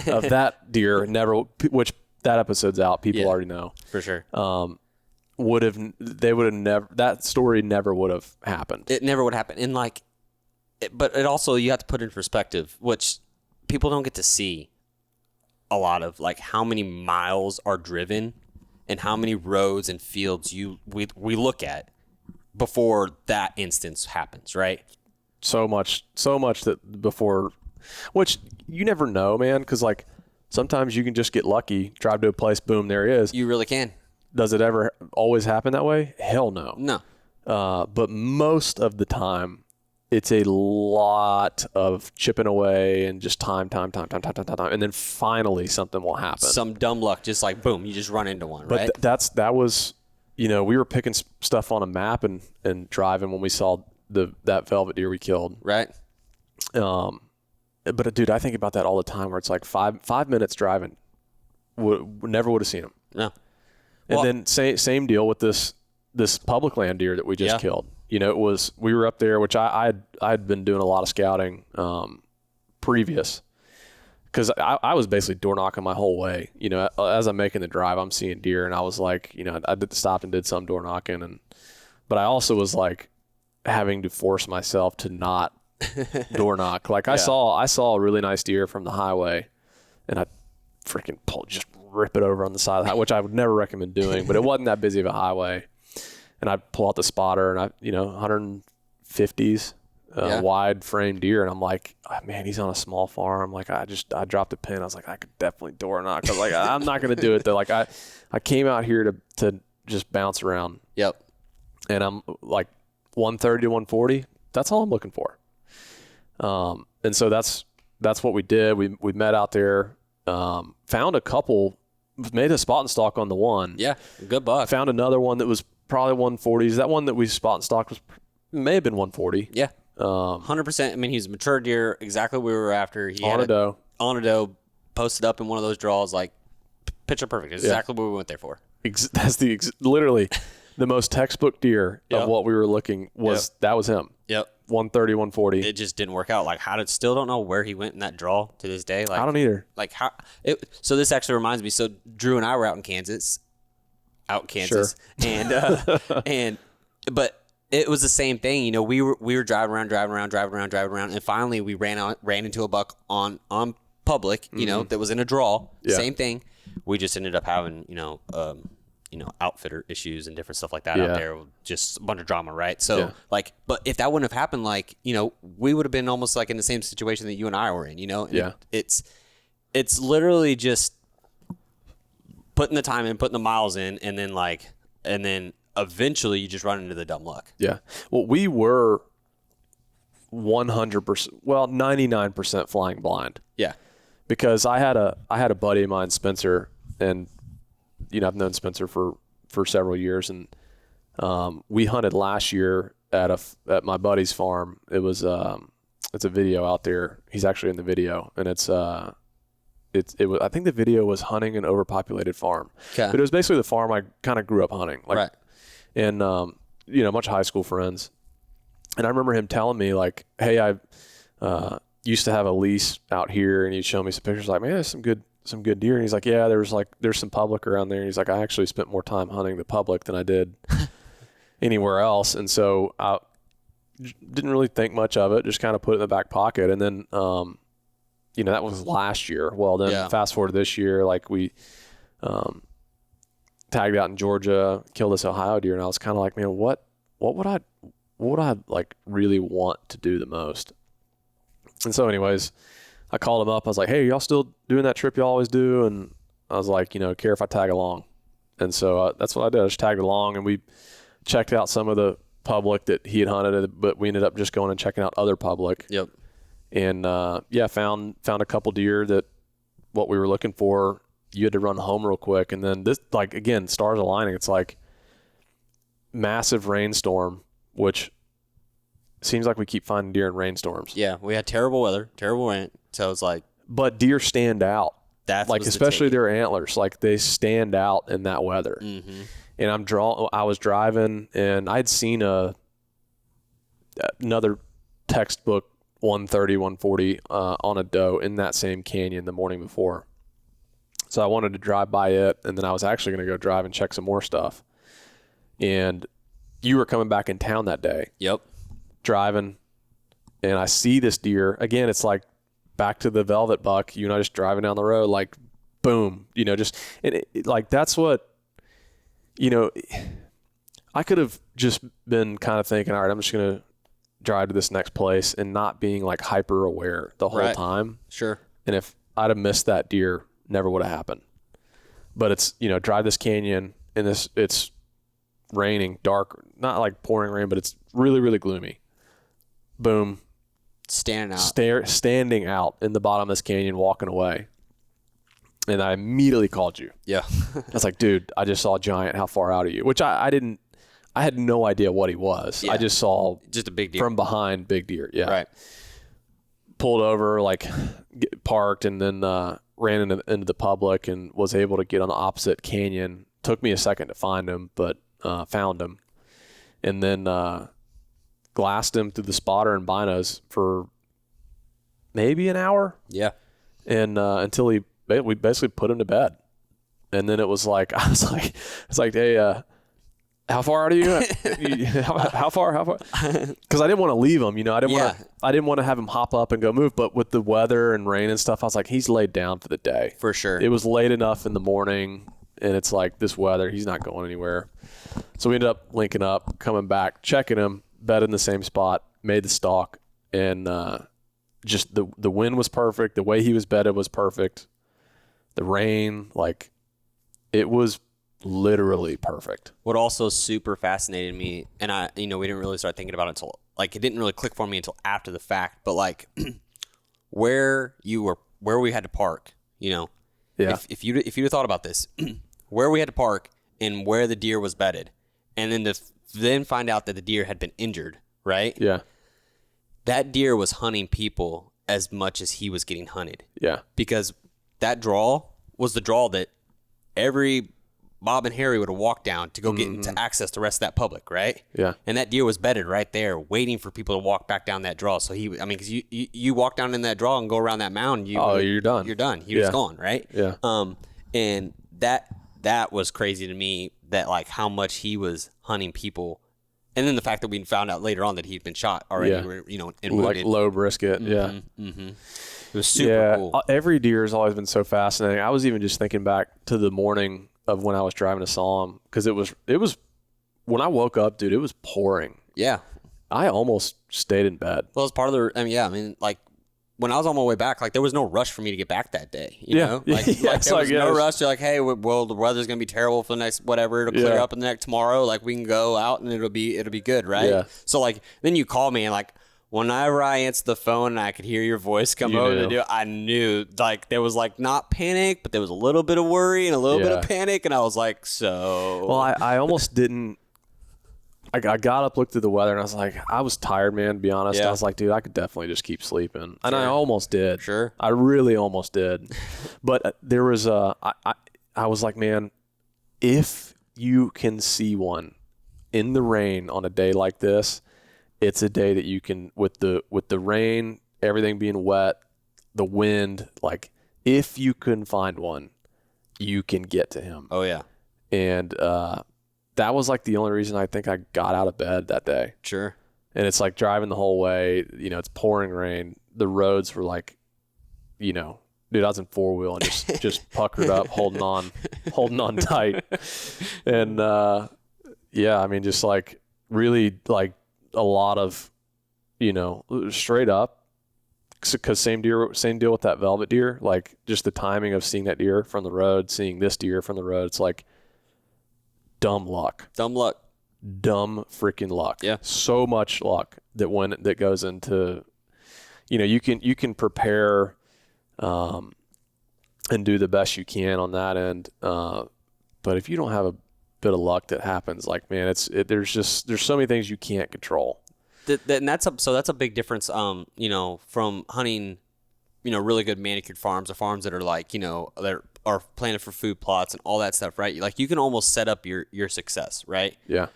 Speaker 1: of that deer never. Which that episode's out. People already know
Speaker 2: for sure.
Speaker 1: That story never would have happened.
Speaker 2: It never would happen. And like. But it also, you have to put in perspective, which people don't get to see a lot of, like how many miles are driven and how many roads and fields we look at before that instance happens, right?
Speaker 1: So much that before, which you never know, man, because like sometimes you can just get lucky, drive to a place, boom, there he is.
Speaker 2: You really can.
Speaker 1: Does it ever always happen that way? Hell no.
Speaker 2: No.
Speaker 1: But most of the time, it's a lot of chipping away and just time. And then finally something will happen.
Speaker 2: Some dumb luck, just like, boom, you just run into one, right?
Speaker 1: But that was, we were picking stuff on a map and driving when we saw that velvet deer we killed.
Speaker 2: Right.
Speaker 1: But dude, I think about that all the time where it's like 5 minutes driving, never would have seen him.
Speaker 2: No.
Speaker 1: And then same deal with this public land deer that we just killed. We were up there, which I'd been doing a lot of scouting previous, because I was basically door knocking my whole way. As I'm making the drive, I'm seeing deer, and I was like, I stopped and did some door knocking, but I also was like having to force myself to not door knock. Like I saw a really nice deer from the highway, and I freaking just rip it over on the side of the highway, which I would never recommend doing, but it wasn't that busy of a highway. And I pull out the spotter, and 150s wide frame deer, and I'm like, oh, man, he's on a small farm. Like I dropped a pin. I was like, I could definitely door knock. I was like, I'm not gonna do it though. Like I came out here to just bounce around.
Speaker 2: Yep.
Speaker 1: And I'm like 130 to 140. That's all I'm looking for. And so that's what we did. We met out there, found a couple, made a spot and stalk on the one.
Speaker 2: Yeah, good buck.
Speaker 1: Found another one that was probably 140s. That one that we spot and stalked may have been 140.
Speaker 2: Yeah. 100%. I mean, he's a mature deer, exactly what we were after. He
Speaker 1: on a doe.
Speaker 2: On a doe, posted up in one of those draws, like picture perfect. It's exactly what we went there for.
Speaker 1: That's literally the most textbook deer of what we were looking was. That was him.
Speaker 2: Yep.
Speaker 1: 130, 140.
Speaker 2: It just didn't work out. Like, still don't know where he went in that draw to this day. Like,
Speaker 1: I don't either.
Speaker 2: Like so this actually reminds me. So Drew and I were out in Kansas. Sure. And but it was the same thing. We were driving around, and finally we ran into a buck on public. That was in a draw. Yeah. Same thing. We just ended up having outfitter issues and different stuff like that out there. Just a bunch of drama, right? So but if that wouldn't have happened, we would have been almost like in the same situation that you and I were in. And it's literally just putting the time in, putting the miles in, and then eventually you just run into the dumb luck.
Speaker 1: Yeah. Well, we were 100%, 99% flying blind.
Speaker 2: Yeah.
Speaker 1: Because I had a buddy of mine, Spencer, and I've known Spencer for several years, and we hunted last year at my buddy's farm. It was it's a video out there. He's actually in the video, and it was, I think the video was hunting an overpopulated farm. Okay. But it was basically the farm I kind of grew up hunting. Right. And, a bunch of high school friends. And I remember him telling me, like, hey, used to have a lease out here, and he'd show me some pictures like, man, there's some good deer. And he's like, yeah, there's some public around there. And he's like, I actually spent more time hunting the public than I did anywhere else. And so I didn't really think much of it, just kind of put it in the back pocket. And then, that was last year. Well, then fast forward to this year, like we tagged out in Georgia, killed this Ohio deer. And I was kind of like, man, what would I like really want to do the most? And so anyways, I called him up. I was like, hey, y'all still doing that trip you always do? And I was like, care if I tag along? And so that's what I did. I just tagged along, and we checked out some of the public that he had hunted, but we ended up just going and checking out other public.
Speaker 2: Yep.
Speaker 1: And found a couple deer that what we were looking for. You had to run home real quick. And then this, like, again, stars aligning. It's like massive rainstorm, which seems like we keep finding deer in rainstorms.
Speaker 2: Yeah, we had terrible weather, terrible rain. So it's like,
Speaker 1: but deer stand out.
Speaker 2: That's
Speaker 1: like, especially their antlers, like they stand out in that weather. Mm-hmm. And I was driving, and I'd seen another textbook 130, 140 on a doe in that same canyon the morning before. So I wanted to drive by it, and then I was actually going to go drive and check some more stuff. And you were coming back in town that day.
Speaker 2: Yep.
Speaker 1: Driving, and I see this deer again. It's like back to the velvet buck. You and I just driving down the road, like boom, like that's what, I could have just been kind of thinking, all right, I'm just gonna drive to this next place, and not being like hyper aware the whole time.
Speaker 2: Sure.
Speaker 1: And if I'd have missed that deer, never would have happened. But it's, drive this canyon, and it's raining, dark, not like pouring rain, but it's really, really gloomy. Boom. Standing out in the bottom of this canyon, walking away. And I immediately called you.
Speaker 2: Yeah.
Speaker 1: I was like, dude, I just saw a giant. How far out are you? Which I had no idea what he was. Yeah. I just saw
Speaker 2: just a big deer
Speaker 1: from behind, big deer. Yeah.
Speaker 2: Right.
Speaker 1: Pulled over, parked, and then ran into the public, and was able to get on the opposite canyon. Took me a second to find him, but found him. And then glassed him through the spotter and binos for maybe an hour.
Speaker 2: Yeah.
Speaker 1: And until we basically put him to bed. And then it was like, hey, how far out are you? How far? Because I didn't want to leave him, I didn't want to have him hop up and go move. But with the weather and rain and stuff, I was like, he's laid down for the day.
Speaker 2: For sure.
Speaker 1: It was late enough in the morning, and it's like this weather, he's not going anywhere. So we ended up linking up, coming back, checking him, bed in the same spot, made the stalk, and just the wind was perfect. The way he was bedded was perfect. The rain, it was literally perfect.
Speaker 2: What also super fascinated me, and we didn't really start thinking about it until, it didn't really click for me until after the fact, but where we had to park,
Speaker 1: Yeah.
Speaker 2: If you'd have thought about this, where we had to park and where the deer was bedded, and then then find out that the deer had been injured, right?
Speaker 1: Yeah.
Speaker 2: That deer was hunting people as much as he was getting hunted.
Speaker 1: Yeah.
Speaker 2: Because that draw was the draw that every Bob and Harry would have walked down to go get to access the rest of that public, right?
Speaker 1: Yeah.
Speaker 2: And that deer was bedded right there, waiting for people to walk back down that draw. So because you walk down in that draw and go around that mound,
Speaker 1: you're done.
Speaker 2: You're done. He was gone, right?
Speaker 1: Yeah.
Speaker 2: And that was crazy to me, that how much he was hunting people. And then the fact that we found out later on that he'd been shot already, and wounded.
Speaker 1: Low brisket, yeah.
Speaker 2: Mm-hmm. It was super cool.
Speaker 1: Every deer has always been so fascinating. I was even just thinking back to the morning of when I was driving to saw him, because it was when I woke up, dude, it was pouring.
Speaker 2: Yeah.
Speaker 1: I almost stayed in bed.
Speaker 2: Well, it's part of the, when I was on my way back, there was no rush for me to get back that day. You know? There was no rush. You're like, hey, well, the weather's going to be terrible for the next whatever. It'll clear up in the next tomorrow. We can go out and it'll be good, right?
Speaker 1: Yeah.
Speaker 2: So, then you call me, and, whenever I answered the phone and I could hear your voice come over the deal, I knew, there was, not panic, but there was a little bit of worry and a little bit of panic. And I was like, so.
Speaker 1: Well, I almost didn't. I got up, looked through the weather, and I was like, I was tired, man, to be honest.
Speaker 2: Yeah.
Speaker 1: I was like, dude, I could definitely just keep sleeping. And
Speaker 2: Sure.
Speaker 1: I almost did.
Speaker 2: Sure.
Speaker 1: I really almost did. But there was I was like, man, if you can see one in the rain on a day like this, it's a day that you can, with the rain everything being wet, the wind, like if you couldn't find one, you can get to him.
Speaker 2: Oh yeah.
Speaker 1: And that was like the only reason I think I got out of bed that day.
Speaker 2: Sure.
Speaker 1: And it's like driving the whole way, you know, it's pouring rain. The roads were like, you know, dude, I was in 4-wheel and just puckered up, holding on tight. And yeah, I mean, just like really like a lot of, you know, straight up, because same deal with that velvet deer. Like just the timing of seeing that deer from the road, seeing this deer from the road, it's like dumb freaking luck.
Speaker 2: Yeah.
Speaker 1: So much luck that goes into, you know, you can prepare and do the best you can on that end. But if you don't have a bit of luck that happens, like, man, there's so many things you can't control.
Speaker 2: And that's a big difference, you know, from hunting, you know, really good manicured farms or farms that are like, you know, that are planted for food plots and all that stuff, right? Like you can almost set up your success, right?
Speaker 1: Yeah.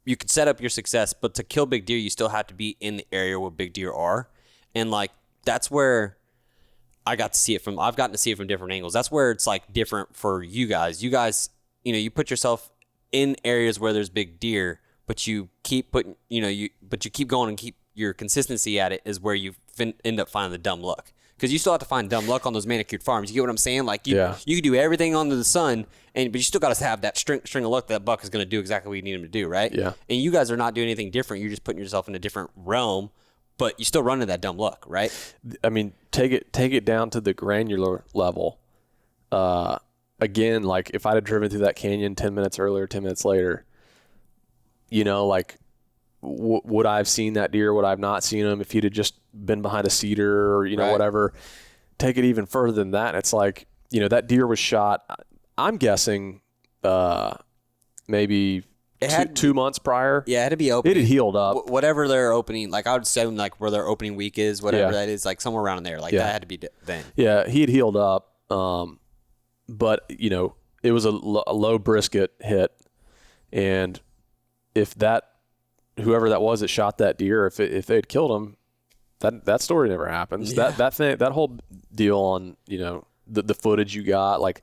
Speaker 2: You can set up your success, but to kill big deer, you still have to be in the area where big deer are. And like, that's where I've gotten to see it from different angles. That's where it's like different for you guys. You guys, you know, you put yourself in areas where there's big deer, but you keep putting, you know, you keep going and keep your consistency at it is where you end up finding the dumb luck. Because you still have to find dumb luck on those manicured farms. You get what I'm saying? Like you can do everything under the sun, but you still got to have that string of luck that buck is going to do exactly what you need him to do, right?
Speaker 1: Yeah.
Speaker 2: And you guys are not doing anything different. You're just putting yourself in a different realm, but you still run into that dumb luck, right?
Speaker 1: I mean, take it down to the granular level. Again, like if I'd have driven through that canyon 10 minutes earlier, 10 minutes later, you know, like would I have seen that deer? Would I have not seen him if he'd have just been behind a cedar or, you know, whatever? Take it even further than that. It's like, you know, that deer was shot, I'm guessing, maybe 2 months prior.
Speaker 2: Yeah, it had to be open.
Speaker 1: It had healed up.
Speaker 2: Whatever their opening, like I would say like where their opening week is, whatever that is, like somewhere around there. Like that had to be then.
Speaker 1: Yeah, he had healed up. But, you know, it was a low brisket hit. And if whoever that was that shot that deer, if they had killed him, that story never happens. Yeah. That whole deal on, you know, the footage you got, like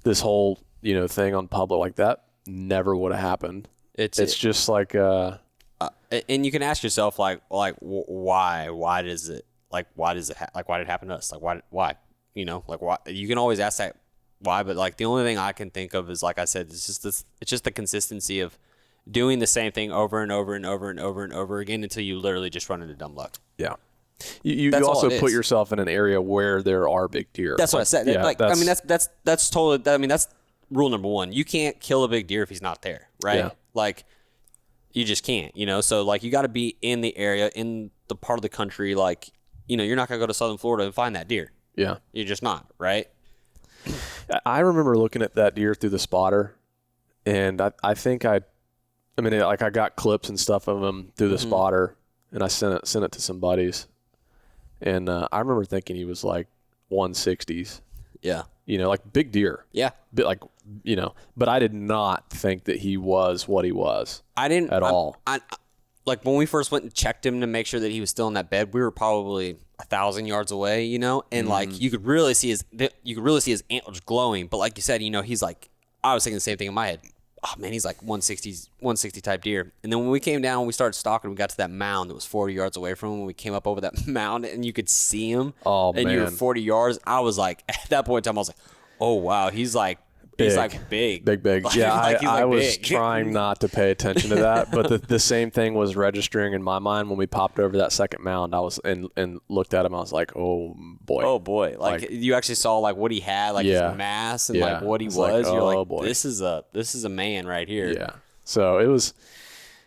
Speaker 1: this whole, you know, thing on public, like that never would have happened. It's just like and
Speaker 2: you can ask yourself like why does it happen to us? Like why you know, like why? You can always ask that why, but like the only thing I can think of is, like I said, it's just the consistency of doing the same thing over and over and over and over and over again until you literally just run into dumb luck.
Speaker 1: Yeah. You also put yourself in an area where there are big deer.
Speaker 2: That's what I said. Yeah, like, I mean, that's totally, I mean, that's rule number one. You can't kill a big deer if he's not there, right?
Speaker 1: Yeah.
Speaker 2: Like, you just can't, you know? So, like, you got to be in the area, in the part of the country, like, you know, you're not going to go to Southern Florida and find that deer.
Speaker 1: Yeah.
Speaker 2: You're just not, right?
Speaker 1: I remember looking at that deer through the spotter, and I think I got clips and stuff of him through the spotter, and I sent it to some buddies. And I remember thinking he was like 160s.
Speaker 2: Yeah.
Speaker 1: You know, like big deer.
Speaker 2: Yeah.
Speaker 1: Bit like, you know, but I did not think that he was what he was.
Speaker 2: I didn't
Speaker 1: at all.
Speaker 2: Like when we first went and checked him to make sure that he was still in that bed, we were probably 1,000 yards away, you know, and like you could really see his antlers glowing. But like you said, you know, he's like, I was thinking the same thing in my head. Oh man, he's like 160 type deer. And then when we came down, we started stalking, we got to that mound that was 40 yards away from him. When we came up over that mound and you could see him, and you were 40 yards, I was like, at that point in time, I was like, oh wow, he's like big.
Speaker 1: Yeah, I was
Speaker 2: big.
Speaker 1: trying not to pay attention to that, but the same thing was registering in my mind when we popped over that second mound. I was and looked at him. I was like, oh boy.
Speaker 2: Like you actually saw like what he had, like his mass and like what he was.
Speaker 1: Like,
Speaker 2: you're like,
Speaker 1: boy.
Speaker 2: this is a man right here.
Speaker 1: Yeah. So it was,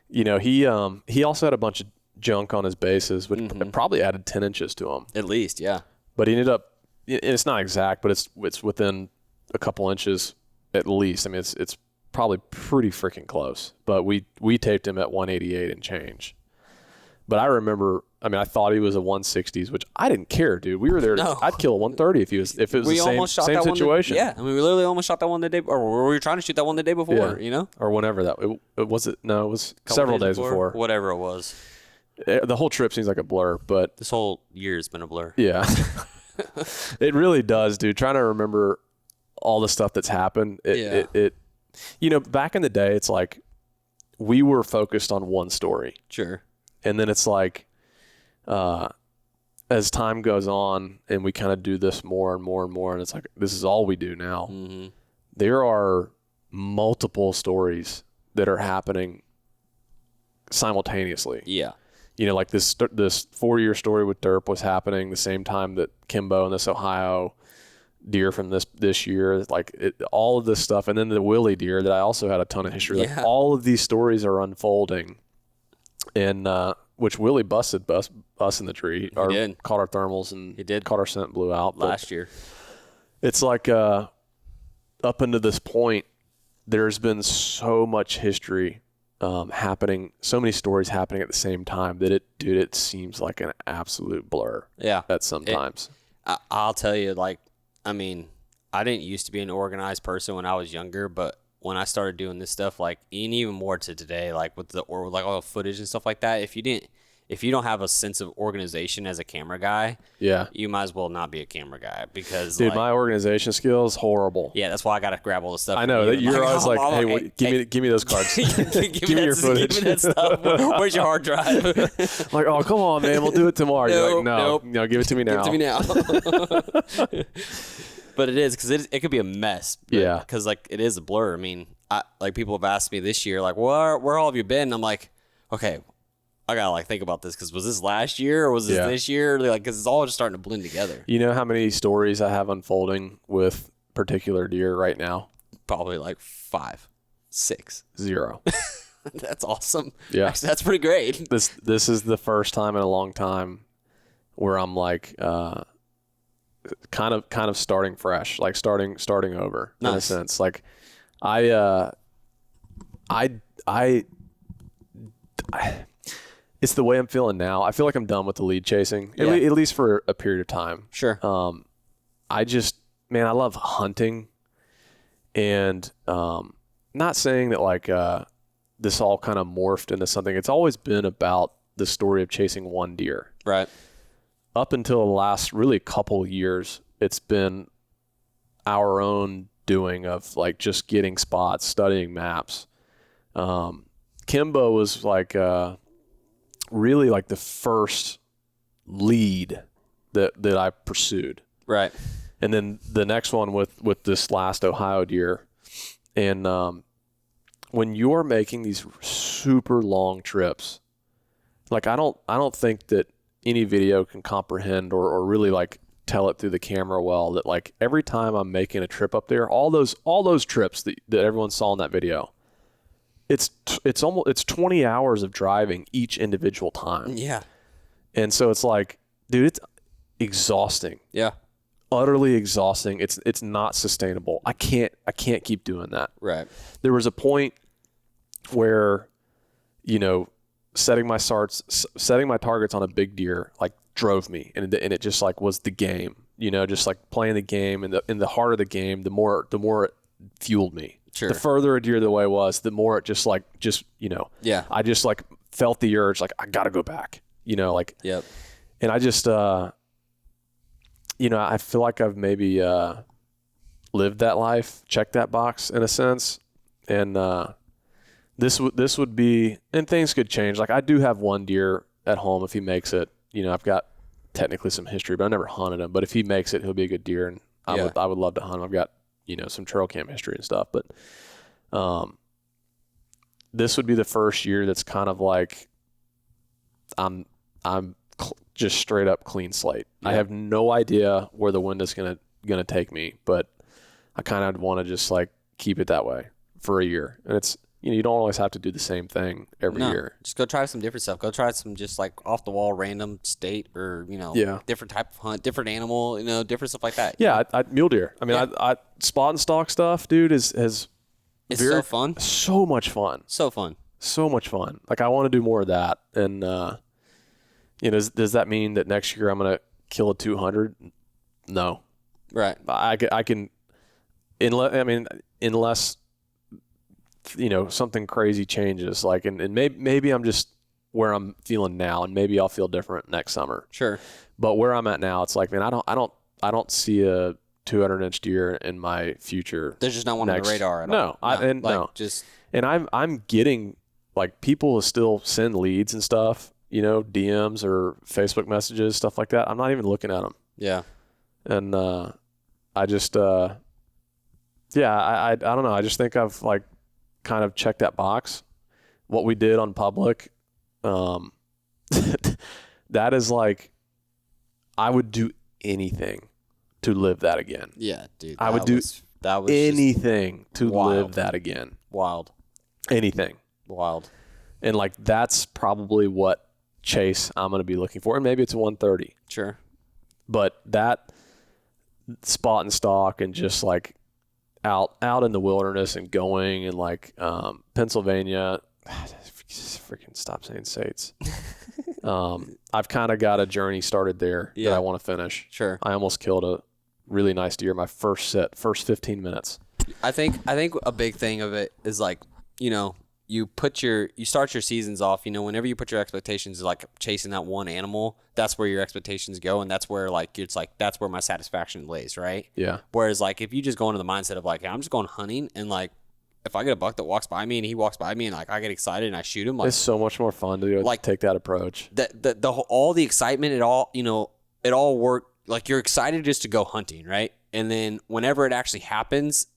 Speaker 1: you know, he also had a bunch of junk on his bases, which probably added 10 inches to him
Speaker 2: at least. Yeah.
Speaker 1: But he ended up. It's not exact, but it's within a couple inches at least. I mean, it's probably pretty freaking close. But we taped him at 188 and change. But I remember, I mean, I thought he was a 160s, which I didn't care, dude. We were there. No. I'd kill a 130 if it was the same situation.
Speaker 2: I mean, we literally almost shot that one the day, or we were trying to shoot that one the day before, you know,
Speaker 1: or whenever that it was. It was several days before,
Speaker 2: whatever it was.
Speaker 1: The whole trip seems like a blur, but
Speaker 2: this whole year has been a blur.
Speaker 1: Yeah. It really does, dude. Trying to remember all the stuff that's happened. It back in the day, it's like we were focused on one story.
Speaker 2: Sure.
Speaker 1: And then it's like, as time goes on and we kind of do this more and more and more, and it's like, this is all we do now. Mm-hmm. There are multiple stories that are happening simultaneously.
Speaker 2: Yeah.
Speaker 1: Like this 4-year story with Derp was happening the same time that Kimbo and this Ohio deer from this year, like all of this stuff. And then the Willie deer that I also had a ton of history. Like all of these stories are unfolding, and which Willie busted us in the tree. He did. Caught our thermals, and
Speaker 2: he did.
Speaker 1: Caught our scent, blew out
Speaker 2: last year.
Speaker 1: It's like up until this point, there's been so much history happening, so many stories happening at the same time that it seems like an absolute blur.
Speaker 2: Yeah.
Speaker 1: At sometimes.
Speaker 2: I'll tell you, like, I mean, I didn't used to be an organized person when I was younger, but when I started doing this stuff, like, and even more to today, like with all the footage and stuff like that, if you don't have a sense of organization as a camera guy, you might as well not be a camera guy, because
Speaker 1: dude, my organization skills horrible.
Speaker 2: Yeah, that's why I got to grab all the stuff.
Speaker 1: I know that you're always like, hey, give me those cards. give me your footage.
Speaker 2: Give me that stuff. Where's your hard drive?
Speaker 1: Like, oh, come on, man, we'll do it tomorrow. You're like, no, give it to me now.
Speaker 2: Give it to me now. But it is, because it could be a mess.
Speaker 1: Yeah.
Speaker 2: Because like it is a blur. I mean, people have asked me this year, like, where all have you been? And I'm like, okay, I gotta like think about this, because was this last year or was this year? Like, because it's all just starting to blend together.
Speaker 1: You know how many stories I have unfolding with particular deer right now?
Speaker 2: Probably like 5, 6,
Speaker 1: 0.
Speaker 2: That's awesome.
Speaker 1: Yeah,
Speaker 2: actually, that's pretty great.
Speaker 1: This is the first time in a long time where I'm like, kind of starting fresh, like starting over. Nice. In a sense. Like I it's the way I'm feeling now. I feel like I'm done with the lead chasing, at least for a period of time.
Speaker 2: Sure.
Speaker 1: I love hunting, and not saying that like this all kind of morphed into something. It's always been about the story of chasing one deer.
Speaker 2: Right.
Speaker 1: Up until the last really couple years, it's been our own doing of like just getting spots, studying maps. Kimbo was like really like the first lead that I pursued.
Speaker 2: Right.
Speaker 1: And then the next one with this last Ohio deer. And when you're making these super long trips, like I don't think that any video can comprehend or really like tell it through the camera well, that like every time I'm making a trip up there, all those trips that everyone saw in that video, it's 20 hours of driving each individual time.
Speaker 2: Yeah.
Speaker 1: And so it's like, dude, it's exhausting.
Speaker 2: Yeah.
Speaker 1: Utterly exhausting. It's not sustainable. I can't keep doing that.
Speaker 2: Right.
Speaker 1: There was a point where, setting my targets on a big deer like drove me, and it just like was the game, just like playing the game, and in the heart of the game, the more it fueled me.
Speaker 2: Sure.
Speaker 1: The further a deer the way was, the more it
Speaker 2: yeah.
Speaker 1: I just like felt the urge, like I gotta go back, like,
Speaker 2: yep.
Speaker 1: And I just, I feel like I've maybe lived that life, checked that box in a sense, and this would be, and things could change. Like I do have one deer at home if he makes it. I've got technically some history, but I've never hunted him. But if he makes it, he'll be a good deer, and I would love to hunt him. I've got some trail cam history and stuff, but this would be the first year that's kind of like I'm just straight up clean slate. Yeah. I have no idea where the wind is gonna take me, but I kind of want to just like keep it that way for a year. And it's you don't always have to do the same thing every year.
Speaker 2: Just go try some different stuff. Go try some just like off the wall random state or different type of hunt, different animal, different stuff like that.
Speaker 1: Yeah, mule deer. I mean, I spot and stalk stuff, dude, it's
Speaker 2: so fun.
Speaker 1: So much fun.
Speaker 2: So fun.
Speaker 1: So much fun. Like I want to do more of that. And does that mean that next year I'm gonna kill a 200? No.
Speaker 2: Right.
Speaker 1: I can, unless something crazy changes. Like and maybe I'm just where I'm feeling now, and maybe I'll feel different next summer.
Speaker 2: Sure.
Speaker 1: But where I'm at now, it's like, man, I don't see a 200-inch deer in my future.
Speaker 2: There's just not one on the radar at all.
Speaker 1: And I'm getting, like, people will still send leads and stuff, you know, DMs or Facebook messages, stuff like that. I'm not even looking at them.
Speaker 2: Yeah.
Speaker 1: And I just, I don't know. I just think I've, like, kind of checked that box. What we did on public, that is like, I would do anything to live that again.
Speaker 2: Yeah, dude.
Speaker 1: I would do anything to live that again.
Speaker 2: Wild.
Speaker 1: Anything.
Speaker 2: Wild.
Speaker 1: And, like, that's probably what chase I'm going to be looking for. And maybe it's a 130.
Speaker 2: Sure.
Speaker 1: But that spot and stalk and just, like, out in the wilderness and going and, like, Pennsylvania, just freaking stop saying states. I've kind of got a journey started there that I want to finish.
Speaker 2: Sure.
Speaker 1: I almost killed a really nice deer my first 15 minutes.
Speaker 2: I think a big thing of it is, like, you know, you start your seasons off, you know, whenever you put your expectations, like, chasing that one animal, that's where your expectations go. And that's where, like, it's like, that's where my satisfaction lays. Right.
Speaker 1: Yeah.
Speaker 2: Whereas, like, if you just go into the mindset of, like, hey, I'm just going hunting, and, like, if I get a buck that walks by me and he walks by me and, like, I get excited and I shoot him, like,
Speaker 1: it's so much more fun to, like, take that approach.
Speaker 2: All the excitement, it all worked. Like, you're excited just to go hunting. Right. And then whenever it actually happens,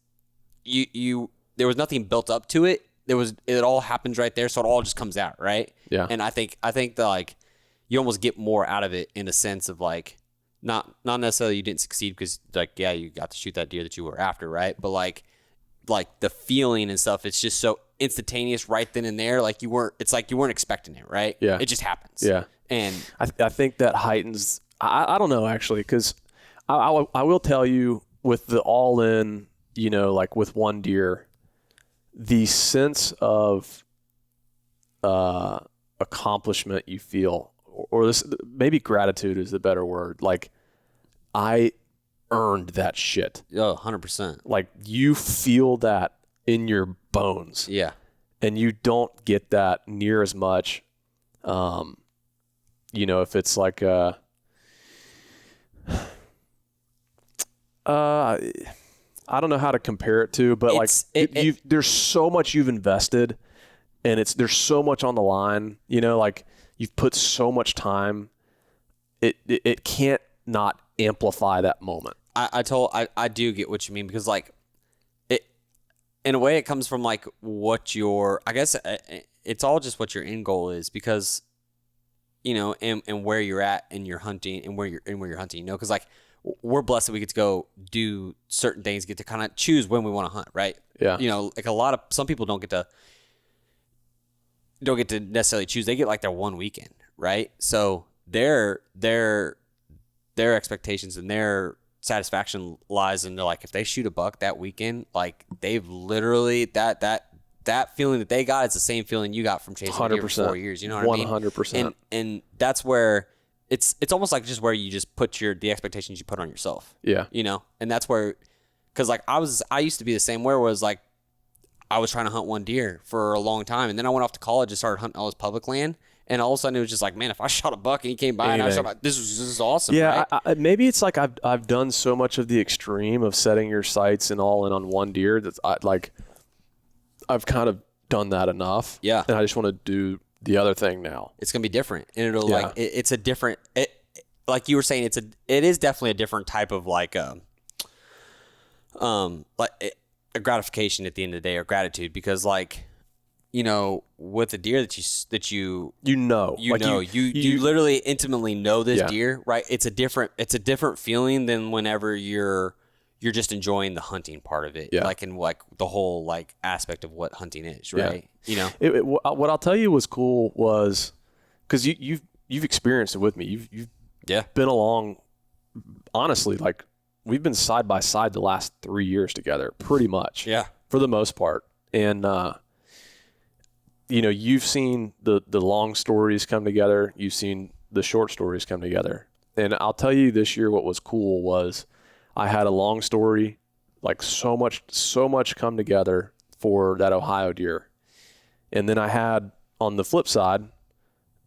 Speaker 2: there was nothing built up to it. It all happens right there. So it all just comes out. Right.
Speaker 1: Yeah.
Speaker 2: And I think that, like, you almost get more out of it in a sense of, like, not necessarily you didn't succeed because, like, yeah, you got to shoot that deer that you were after. Right. But, like the feeling and stuff, it's just so instantaneous right then and there. Like, you weren't expecting it. Right.
Speaker 1: Yeah.
Speaker 2: It just happens.
Speaker 1: Yeah.
Speaker 2: And
Speaker 1: I think that heightens, I don't know, actually, because I will tell you, with the all in, you know, like, with one deer, the sense of accomplishment you feel, or this, maybe gratitude is the better word. Like, I earned that shit.
Speaker 2: Oh, 100%.
Speaker 1: Like, you feel that in your bones.
Speaker 2: Yeah.
Speaker 1: And you don't get that near as much. You know, if it's like I don't know how to compare it to, but there's so much you've invested, and there's so much on the line, you know, like, you've put so much time. It can't not amplify that moment.
Speaker 2: I do get what you mean, because, like, it, in a way, it comes from, like, I guess it's all just what your end goal is, because, you know, and where you're at in your hunting and where you're hunting, you know, because, like, we're blessed that we get to go do certain things, get to kind of choose when we want to hunt, right?
Speaker 1: Yeah.
Speaker 2: You know, like, some people don't get to necessarily choose. They get, like, their one weekend, right? So their expectations and their satisfaction lies in, like, if they shoot a buck that weekend, like, they've literally that feeling that they got is the same feeling you got from chasing a deer for 4 years. You know what I mean?
Speaker 1: 100%.
Speaker 2: And that's where it's almost like just where you just put the expectations you put on yourself.
Speaker 1: Yeah.
Speaker 2: You know, and that's where, because, like, I used to be the same way, where it was like, I was trying to hunt one deer for a long time, and then I went off to college and started hunting all this public land, and all of a sudden it was just like, man, if I shot a buck and he came by and I shot, this is awesome.
Speaker 1: Yeah.
Speaker 2: Right?
Speaker 1: Maybe it's like I've done so much of the extreme of setting your sights and all in on one deer that I've kind of done that enough.
Speaker 2: Yeah.
Speaker 1: And I just want to do the other thing now.
Speaker 2: It's gonna be different, and it'll it's a different. Like you were saying, it is definitely a different type of, like, a gratification at the end of the day, or gratitude, because, like, you know, with a deer that you literally intimately know this deer, right? It's a different feeling than whenever you're just enjoying the hunting part of it, like, in, like, the whole, like, aspect of what hunting is, right? You know,
Speaker 1: what I'll tell you was cool was, because you've experienced it with me. You've been along. Honestly, like, we've been side by side the last 3 years together, pretty much.
Speaker 2: Yeah,
Speaker 1: for the most part, and you know, you've seen the long stories come together. You've seen the short stories come together. And I'll tell you, this year, what was cool was, I had a long story, like, so much come together for that Ohio deer. And then I had, on the flip side,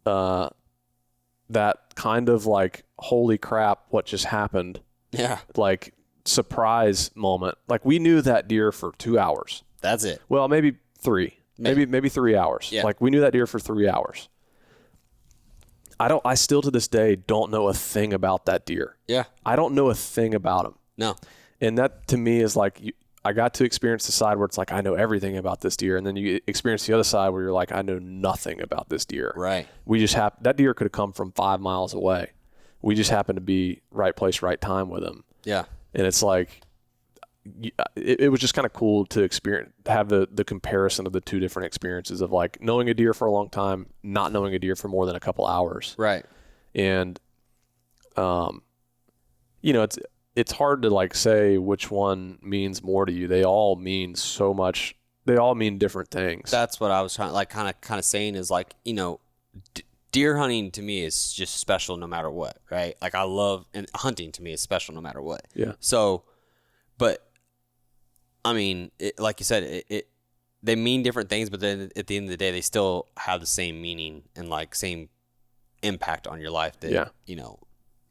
Speaker 1: that kind of like, holy crap, what just happened?
Speaker 2: Yeah.
Speaker 1: Like surprise moment. Like we knew that deer for 2 hours.
Speaker 2: That's it.
Speaker 1: Well, maybe 3. Maybe 3 hours.
Speaker 2: Yeah.
Speaker 1: Like we knew that deer for 3 hours. I still to this day don't know a thing about that deer.
Speaker 2: Yeah.
Speaker 1: I don't know a thing about him.
Speaker 2: No.
Speaker 1: And that to me is like, I got to experience the side where it's like, I know everything about this deer. And then you experience the other side where you're like, I know nothing about this deer.
Speaker 2: Right.
Speaker 1: We just that deer could have come from 5 miles away. We just happened to be right place, right time with him.
Speaker 2: Yeah.
Speaker 1: And it's like, it was just kind of cool to have the comparison of the two different experiences of like knowing a deer for a long time, not knowing a deer for more than a couple hours.
Speaker 2: Right.
Speaker 1: And, it's hard to like say which one means more to you. They all mean so much. They all mean different things.
Speaker 2: That's what I was trying, like, kind of saying is like, deer hunting to me is just special no matter what, right? Like I love, and hunting to me is special no matter what.
Speaker 1: Yeah.
Speaker 2: So, but I mean, like you said, they mean different things, but then at the end of the day, they still have the same meaning and like same impact on your life that,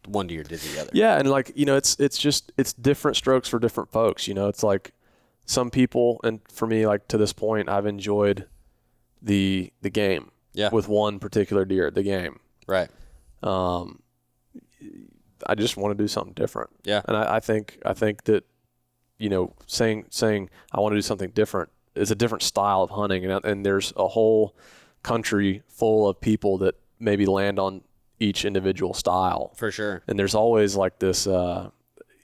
Speaker 2: one deer did the other.
Speaker 1: Yeah. And like, it's different strokes for different folks. It's like some people, and for me, like to this point, I've enjoyed the game with one particular deer, the game.
Speaker 2: Right.
Speaker 1: I just want to do something different.
Speaker 2: Yeah.
Speaker 1: And I think that, saying I want to do something different is a different style of hunting. And there's a whole country full of people that maybe land on each individual style.
Speaker 2: For sure.
Speaker 1: And there's always like this,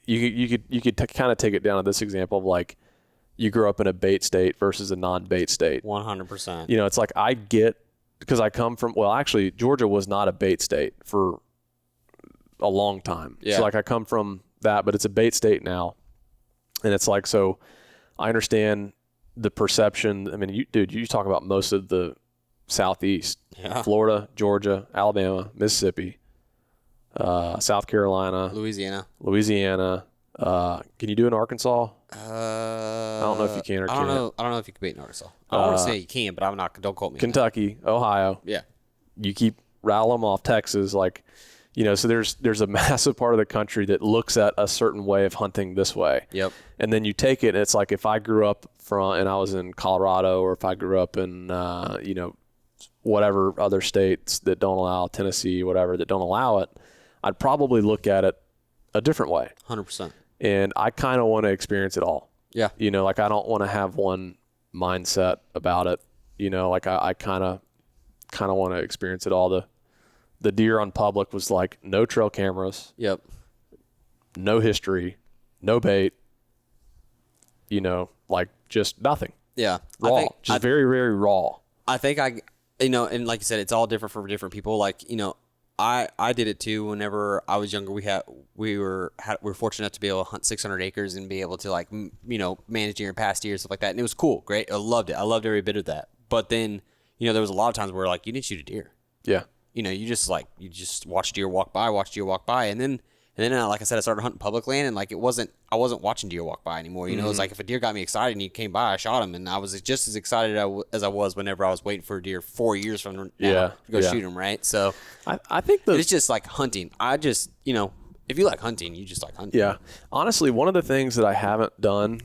Speaker 1: you could kind of take it down to this example of like, you grew up in a bait state versus a non-bait state.
Speaker 2: 100%.
Speaker 1: It's like because I come from, well, actually Georgia was not a bait state for a long time.
Speaker 2: Yeah.
Speaker 1: So like I come from that, but it's a bait state now. And it's like, so I understand the perception. I mean, you talk about most of the Southeast, Florida, Georgia, Alabama, Mississippi, South Carolina, Louisiana. Can you do it in Arkansas? I don't know if you can or can't.
Speaker 2: I don't know if you can bait in Arkansas. I want to say you can, but I'm not. Don't quote me.
Speaker 1: Kentucky, Ohio.
Speaker 2: Yeah.
Speaker 1: You keep rattling them off. Texas, like, so there's a massive part of the country that looks at a certain way of hunting this way.
Speaker 2: Yep.
Speaker 1: And then you take it, and it's like if I grew up and I was in Colorado, or if I grew up in, whatever other states that don't allow, Tennessee, whatever, that don't allow it, I'd probably look at it a different way.
Speaker 2: 100%.
Speaker 1: And I kind of want to experience it all.
Speaker 2: Yeah.
Speaker 1: Like I don't want to have one mindset about it. Like I kind of want to experience it all. The deer on public was like no trail cameras.
Speaker 2: Yep.
Speaker 1: No history, no bait, like just nothing.
Speaker 2: Yeah.
Speaker 1: Raw. Very, very raw.
Speaker 2: I think and like you said, it's all different for different people. Like, I did it too. Whenever I was younger, we were fortunate enough to be able to hunt 600 acres and be able to like, manage deer and pass deer, stuff like that. And it was cool. Great. I loved it. I loved every bit of that. But then, there was a lot of times where like you didn't shoot a deer.
Speaker 1: Yeah.
Speaker 2: You just watch deer walk by. And then like I said, I started hunting public land, and like I wasn't watching deer walk by anymore. It was like if a deer got me excited and he came by, I shot him, and I was just as excited as I was whenever I was waiting for a deer 4 years from now to go shoot him. Right. So
Speaker 1: I think
Speaker 2: it's just like hunting. I just if you like hunting, you just like hunting.
Speaker 1: Yeah. Honestly, one of the things that I haven't done,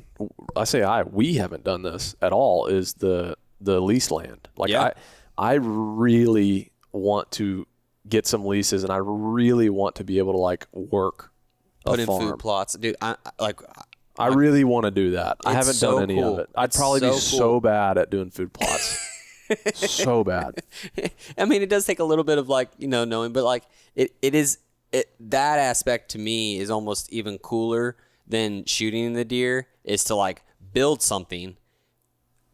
Speaker 1: we haven't done this at all, is the lease land. Like I really want to get some leases, and I really want to be able to like work
Speaker 2: put
Speaker 1: a
Speaker 2: in
Speaker 1: farm.
Speaker 2: Food plots, dude.
Speaker 1: I really want to do that. I haven't done any of it. I'd probably be so bad at doing food plots. So bad.
Speaker 2: I mean, it does take a little bit of like, knowing, but like that aspect to me is almost even cooler than shooting the deer, is to like build something,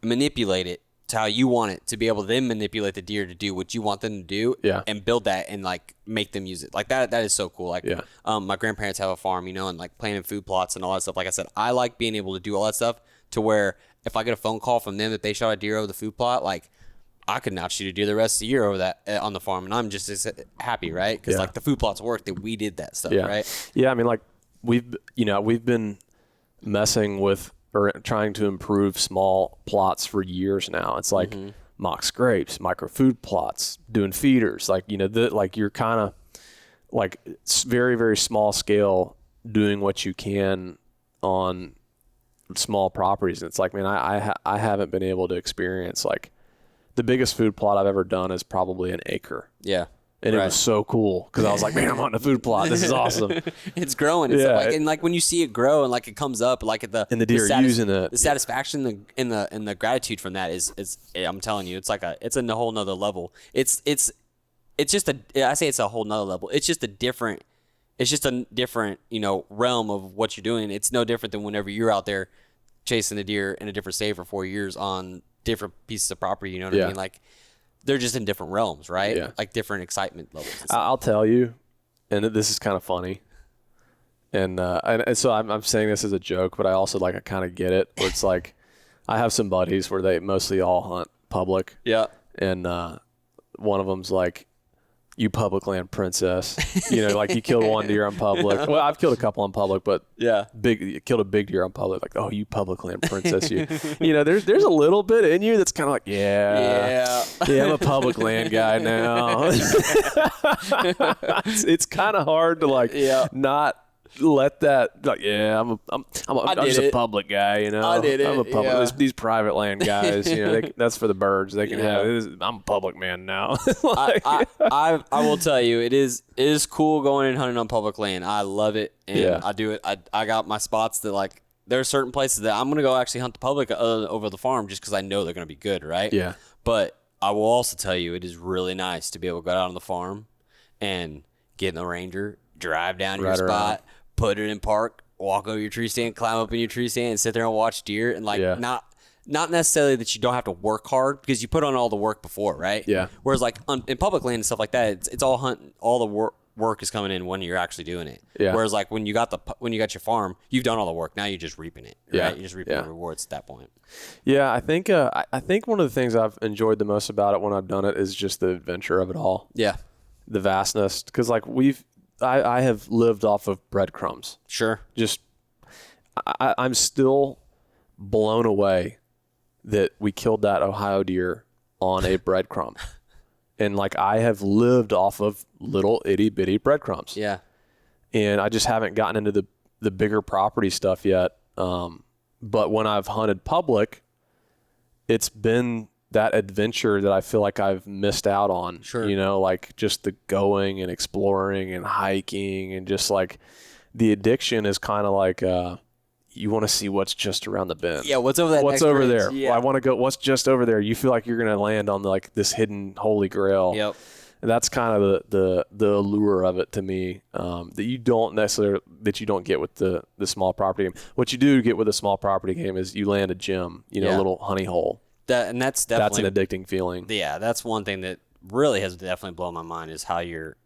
Speaker 2: manipulate it to how you want it to be able to then manipulate the deer to do what you want them to do, and build that and like make them use it. Like that is so cool. Like, my grandparents have a farm, and like planting food plots and all that stuff. Like I said, I like being able to do all that stuff to where if I get a phone call from them that they shot a deer over the food plot, like I could not shoot a deer the rest of the year over that on the farm, and I'm just as happy, right? Because like the food plots work that we did that stuff, right?
Speaker 1: Yeah, I mean, like we've been messing with or trying to improve small plots for years now. It's like mock scrapes, micro food plots, doing feeders, like, like you're kind of like very, very small scale doing what you can on small properties. And it's like, man, I haven't been able to experience, like, the biggest food plot I've ever done is probably an acre.
Speaker 2: Yeah.
Speaker 1: And it was so cool because I was like, man, I'm on a food plot. This is awesome.
Speaker 2: It's growing. It's and like when you see it grow and like it comes up, like and the deer are using it, the satisfaction and the gratitude from that is I'm telling you, it's like it's a whole nother level. It's just I say it's a whole nother level. It's just a different, realm of what you're doing. It's no different than whenever you're out there chasing a deer in a different state for 4 years on different pieces of property. You know what I mean? Like, they're just in different realms, right? Yeah. Like different excitement levels.
Speaker 1: I'll tell you, and this is kind of funny. And so I'm saying this as a joke, but I also I kind of get it. Where it's like, I have some buddies where they mostly all hunt public. Yeah. And one of them's like, you public land princess, like you killed one deer on public. Well, I've killed a couple on public, but killed a big deer on public. Like, oh, you public land princess, there's a little bit in you that's kind of like, yeah, I'm a public land guy now. it's kind of hard to not let that, I'm just a public guy,
Speaker 2: I did it.
Speaker 1: I'm a public. These private land guys, that's for the birds. They can have it. I'm a public man now.
Speaker 2: I will tell you, it is cool going and hunting on public land. I love it, and I do it. I got my spots that, like, there are certain places that I'm gonna go actually hunt the public over the farm just because I know they're gonna be good, right? Yeah. But I will also tell you, it is really nice to be able to go out on the farm and get in the Ranger, drive down your spot. Put it in park, walk over your tree stand, climb up in your tree stand, and sit there and watch deer. And not necessarily that you don't have to work hard because you put on all the work before, right? Yeah. Whereas like in public land and stuff like that, it's all hunting. All the work is coming in when you're actually doing it. Yeah. Whereas like when you got your farm, you've done all the work. Now you're just reaping it. Right? Yeah. You're just reaping the rewards at that point.
Speaker 1: Yeah, I think one of the things I've enjoyed the most about it when I've done it is just the adventure of it all. Yeah. The vastness, because like I have lived off of breadcrumbs. Sure. Just, I'm still blown away that we killed that Ohio deer on a breadcrumb. And like, I have lived off of little itty bitty breadcrumbs. Yeah. And I just haven't gotten into the bigger property stuff yet. But when I've hunted public, it's been that adventure that I feel like I've missed out on. Sure. Like just the going and exploring and hiking, and just like the addiction is kind of like, you want to see what's just around the bend. Yeah. What's over there? Yeah. Well, I want to go, what's just over there? You feel like you're going to land on like this hidden holy grail. Yep. And that's kind of the allure of it to me, that you don't get with the small property game. What you do get with a small property game is you land a gem, a little honey hole. That's an addicting feeling. Yeah, that's one thing that really has definitely blown my mind is how you're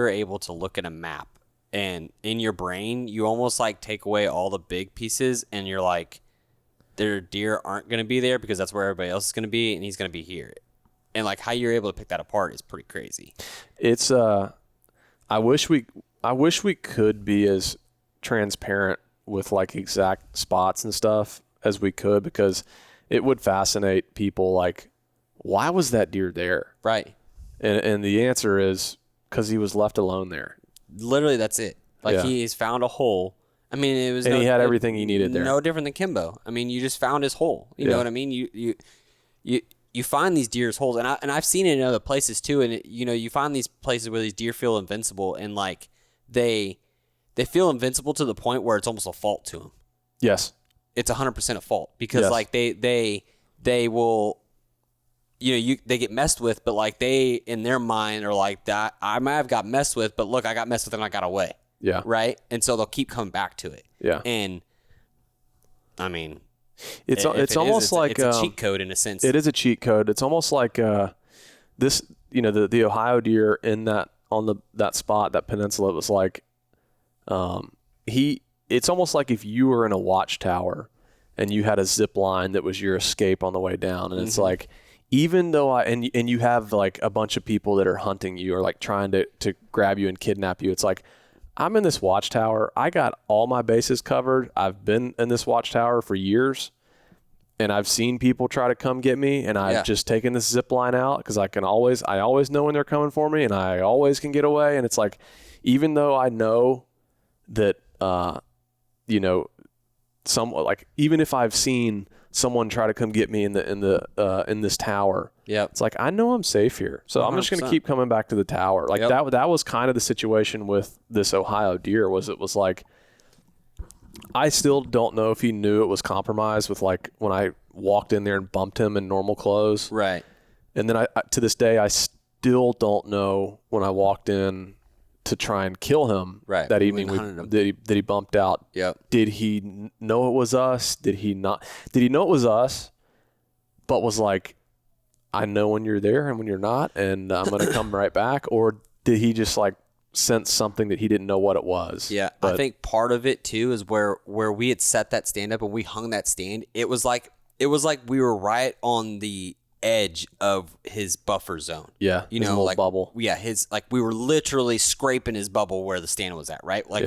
Speaker 1: able to look at a map, and in your brain you almost like take away all the big pieces, and you're like, their deer aren't going to be there because that's where everybody else is going to be, and he's going to be here. And like how you're able to pick that apart is pretty crazy. It's I wish we could be as transparent with like exact spots and stuff as we could, because it would fascinate people, like, why was that deer there? Right. And the answer is because he was left alone there. Literally, that's it. Like, he's found a hole. I mean, it was. And he had everything he needed there. No different than Kimbo. I mean, you just found his hole. You know what I mean? You find these deer's holes, and I've seen it in other places too. And you find these places where these deer feel invincible, and like they feel invincible to the point where it's almost a fault to them. Yes. It's 100% a fault because like they will, they get messed with, but like they in their mind are like, that I might have got messed with, but look, I got messed with and I got away. Yeah. Right. And so they'll keep coming back to it. Yeah. And I mean, it's almost like it's a cheat code in a sense. It is a cheat code. It's almost like this, the Ohio deer in that that spot, that peninsula, it was like, it's almost like if you were in a watchtower and you had a zip line that was your escape on the way down. And it's like, even though and you have like a bunch of people that are hunting you or like trying to grab you and kidnap you. It's like, I'm in this watchtower. I got all my bases covered. I've been in this watchtower for years. and I've seen people try to come get me, and I've just taken this zip line out because I always know when they're coming for me, and I always can get away. And it's like, even though I know that, even if I've seen someone try to come get me in this tower, it's like, I know I'm safe here, so 100%. I'm just going to keep coming back to the tower. Like that was kind of the situation with this Ohio deer. It was like, I still don't know if he knew it was compromised with, like, when I walked in there and bumped him in normal clothes.
Speaker 2: Right.
Speaker 1: And then I to this day, I still don't know when I walked in to try and kill him that evening that he bumped out.
Speaker 2: Yep.
Speaker 1: Did he know it was us? Did he not? Did he know it was us, but was like, I know when you're there and when you're not, and I'm going to come right back? Or did he just, like, sense something that he didn't know what it was?
Speaker 2: Yeah, I think part of it too is where we had set that stand up and we hung that stand. It was like we were right on the edge of his buffer zone.
Speaker 1: Yeah,
Speaker 2: you know, like
Speaker 1: bubble.
Speaker 2: Yeah, we were literally scraping his bubble where the stand was at. Right, like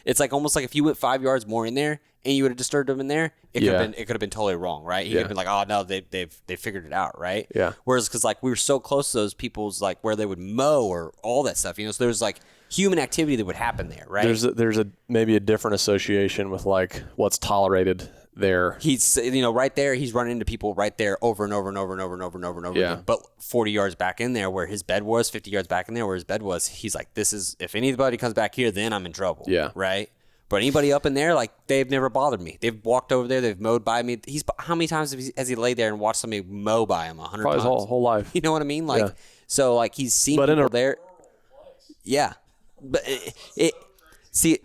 Speaker 2: it's like almost like if you went 5 yards more in there and you would have disturbed him in there, it could have been totally wrong. Right, he could have been like, oh no, they figured it out. Right.
Speaker 1: Yeah.
Speaker 2: Whereas because like we were so close to those people's, like, where they would mow or all that stuff. You know, so there's like human activity that would happen there. Right.
Speaker 1: There's maybe a different association with, like, what's tolerated there.
Speaker 2: He's, right there, he's running into people right there over and over and over and over and over and over and over again. But 40 yards back in there where his bed was, 50 yards back in there where his bed was, he's like, if anybody comes back here, then I'm in trouble.
Speaker 1: Yeah.
Speaker 2: Right? But anybody up in there, like, they've never bothered me. They've walked over there, they've mowed by me. How many times has he laid there and watched somebody mow by him? 100
Speaker 1: Probably
Speaker 2: times.
Speaker 1: his whole life.
Speaker 2: You know what I mean? Like, so, like, he's seen people there. Yeah. But see,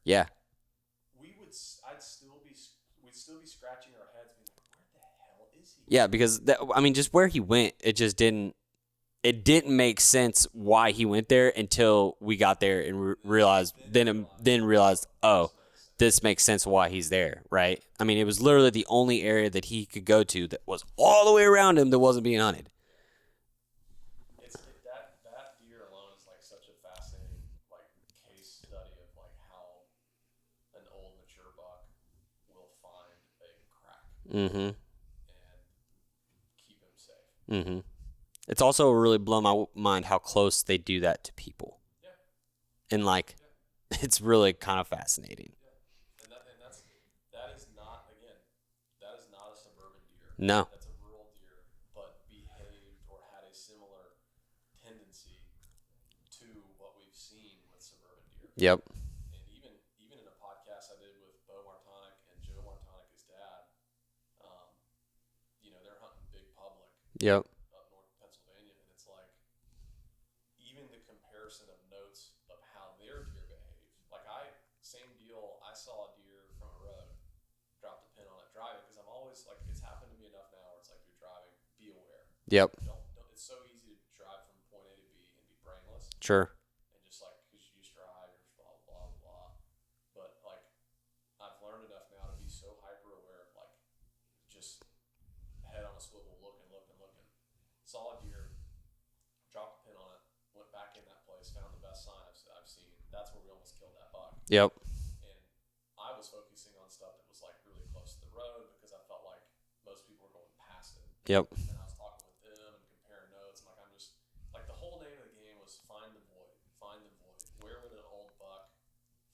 Speaker 2: yeah.
Speaker 1: We'd still be scratching our heads, being like, where the hell is he?
Speaker 2: Yeah, because just where he went, it didn't make sense why he went there until we got there and realized, oh, this makes sense why he's there, right? I mean, it was literally the only area that he could go to that was all the way around him that wasn't being hunted.
Speaker 1: That deer alone is, like, such a fascinating, like, case study of, like, how an old mature buck will find a crack and keep him safe.
Speaker 2: Mm-hmm. It's also really blown my mind how close they do that to people.
Speaker 1: Yeah.
Speaker 2: And, like, it's really kind of fascinating.
Speaker 1: Yeah. That is not a suburban deer.
Speaker 2: No.
Speaker 1: That's a rural deer, but behaved or had a similar tendency to what we've seen with suburban deer.
Speaker 2: Yep.
Speaker 1: And even in a podcast I did with Bo Martonic and Joe Martonic, his dad, they're hunting big public.
Speaker 2: Yep.
Speaker 1: Up north Pennsylvania, and it's like, even the comparison of notes of how their deer behave. Like, same deal. I saw a deer from a road, dropped a pin on it, drive it, because I'm always like, it's happened to me enough now where it's like, you're driving, be aware.
Speaker 2: Yep.
Speaker 1: Don't, it's so easy to drive from point A to B and be brainless.
Speaker 2: Sure.
Speaker 1: And just, like, because you just drive, you're just blah blah blah blah. But, like, I've learned enough now to be so hyper aware of, like, just head on a swivel, looking. Saw a deer, dropped a pin on it, went back in that place, found the best sign I've seen. That's where we almost killed that buck.
Speaker 2: Yep.
Speaker 1: And I was focusing on stuff that was, like, really close to the road because I felt like most people were going past it.
Speaker 2: Yep.
Speaker 1: And I was talking with them and comparing notes. And, like, I'm just, like, the whole name of the game was find the void. Find the void. Where would an old buck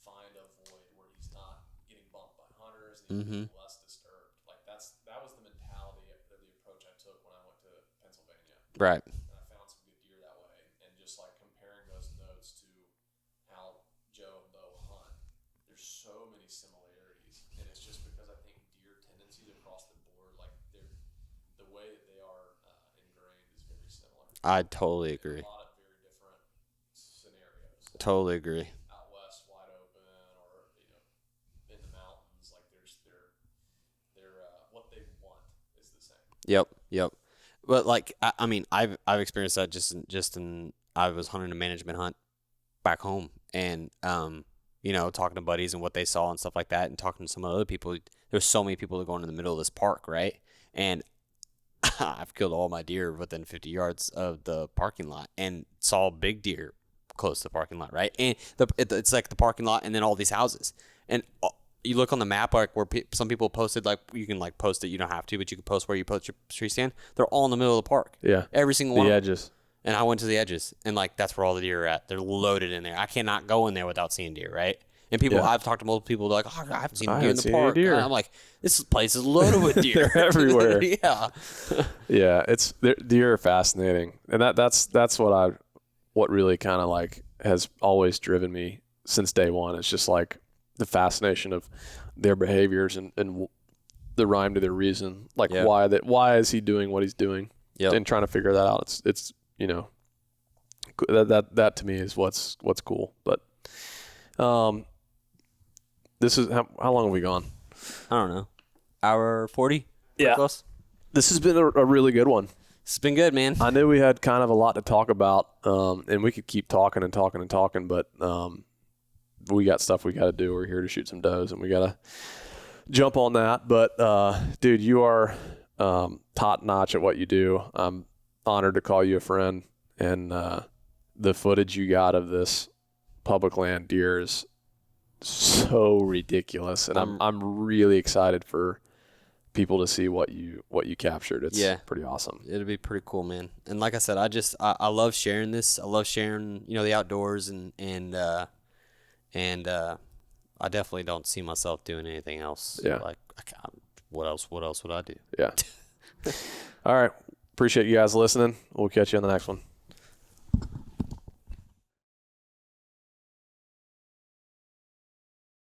Speaker 1: find a void where he's not getting bumped by hunters and he's less disturbed? Like, that was the mentality of the approach I took when I went to Pennsylvania.
Speaker 2: Right.
Speaker 1: And I found some good deer that way. And just, like, comparing those notes to how Joe and Bo hunt, there's so many similarities. And it's just because I think deer tendencies across the board, like, the way that they are ingrained is very similar.
Speaker 2: I totally agree.
Speaker 1: A lot of very different scenarios.
Speaker 2: Totally agree.
Speaker 1: Out west, wide open, or, in the mountains, like, they're what they want is the same.
Speaker 2: Yep. But, like, I've experienced that I was hunting a management hunt back home, and talking to buddies and what they saw and stuff like that, and talking to some other people. There's so many people that go into the middle of this park, right? And I've killed all my deer within 50 yards of the parking lot, and saw big deer close to the parking lot, right? And it's like the parking lot and then all these houses. And you look on the map, like where some people posted, like you can like post it. You don't have to, but you can post where you post your tree stand. They're all in the middle of the park.
Speaker 1: Yeah.
Speaker 2: Every single one.
Speaker 1: The edges.
Speaker 2: And I went to the edges, and like that's where all the deer are at. They're loaded in there. I cannot go in there without seeing deer, right? And people, I've talked to multiple people, they're like, oh, I haven't seen deer in the park. And I'm like, this place is loaded with deer.
Speaker 1: They're everywhere.
Speaker 2: Yeah.
Speaker 1: Yeah, deer are fascinating, and that's what really kind of like has always driven me since day one. It's just like the fascination of their behaviors and the rhyme to their reason. Like why is he doing what he's doing? Yep. And trying to figure that out. It's you know, that to me is what's cool. But this is how long have we gone?
Speaker 2: I don't know. Hour 40?
Speaker 1: Yeah.
Speaker 2: Close?
Speaker 1: This has been a really good one.
Speaker 2: It's been good, man.
Speaker 1: I knew we had kind of a lot to talk about, and we could keep talking, but we got stuff we got to do. We're here to shoot some does, and we got to jump on that. But, dude, you are top notch at what you do. I'm honored to call you a friend, and the footage you got of this public land deer is so ridiculous, and I'm really excited for people to see what you captured. It's pretty awesome.
Speaker 2: It'll be pretty cool, man. And like I said, I love sharing this. I love sharing, the outdoors, and I definitely don't see myself doing anything else.
Speaker 1: Yeah.
Speaker 2: Like, what else would I do?
Speaker 1: Yeah. All right. Appreciate you guys listening. We'll catch you on the next one.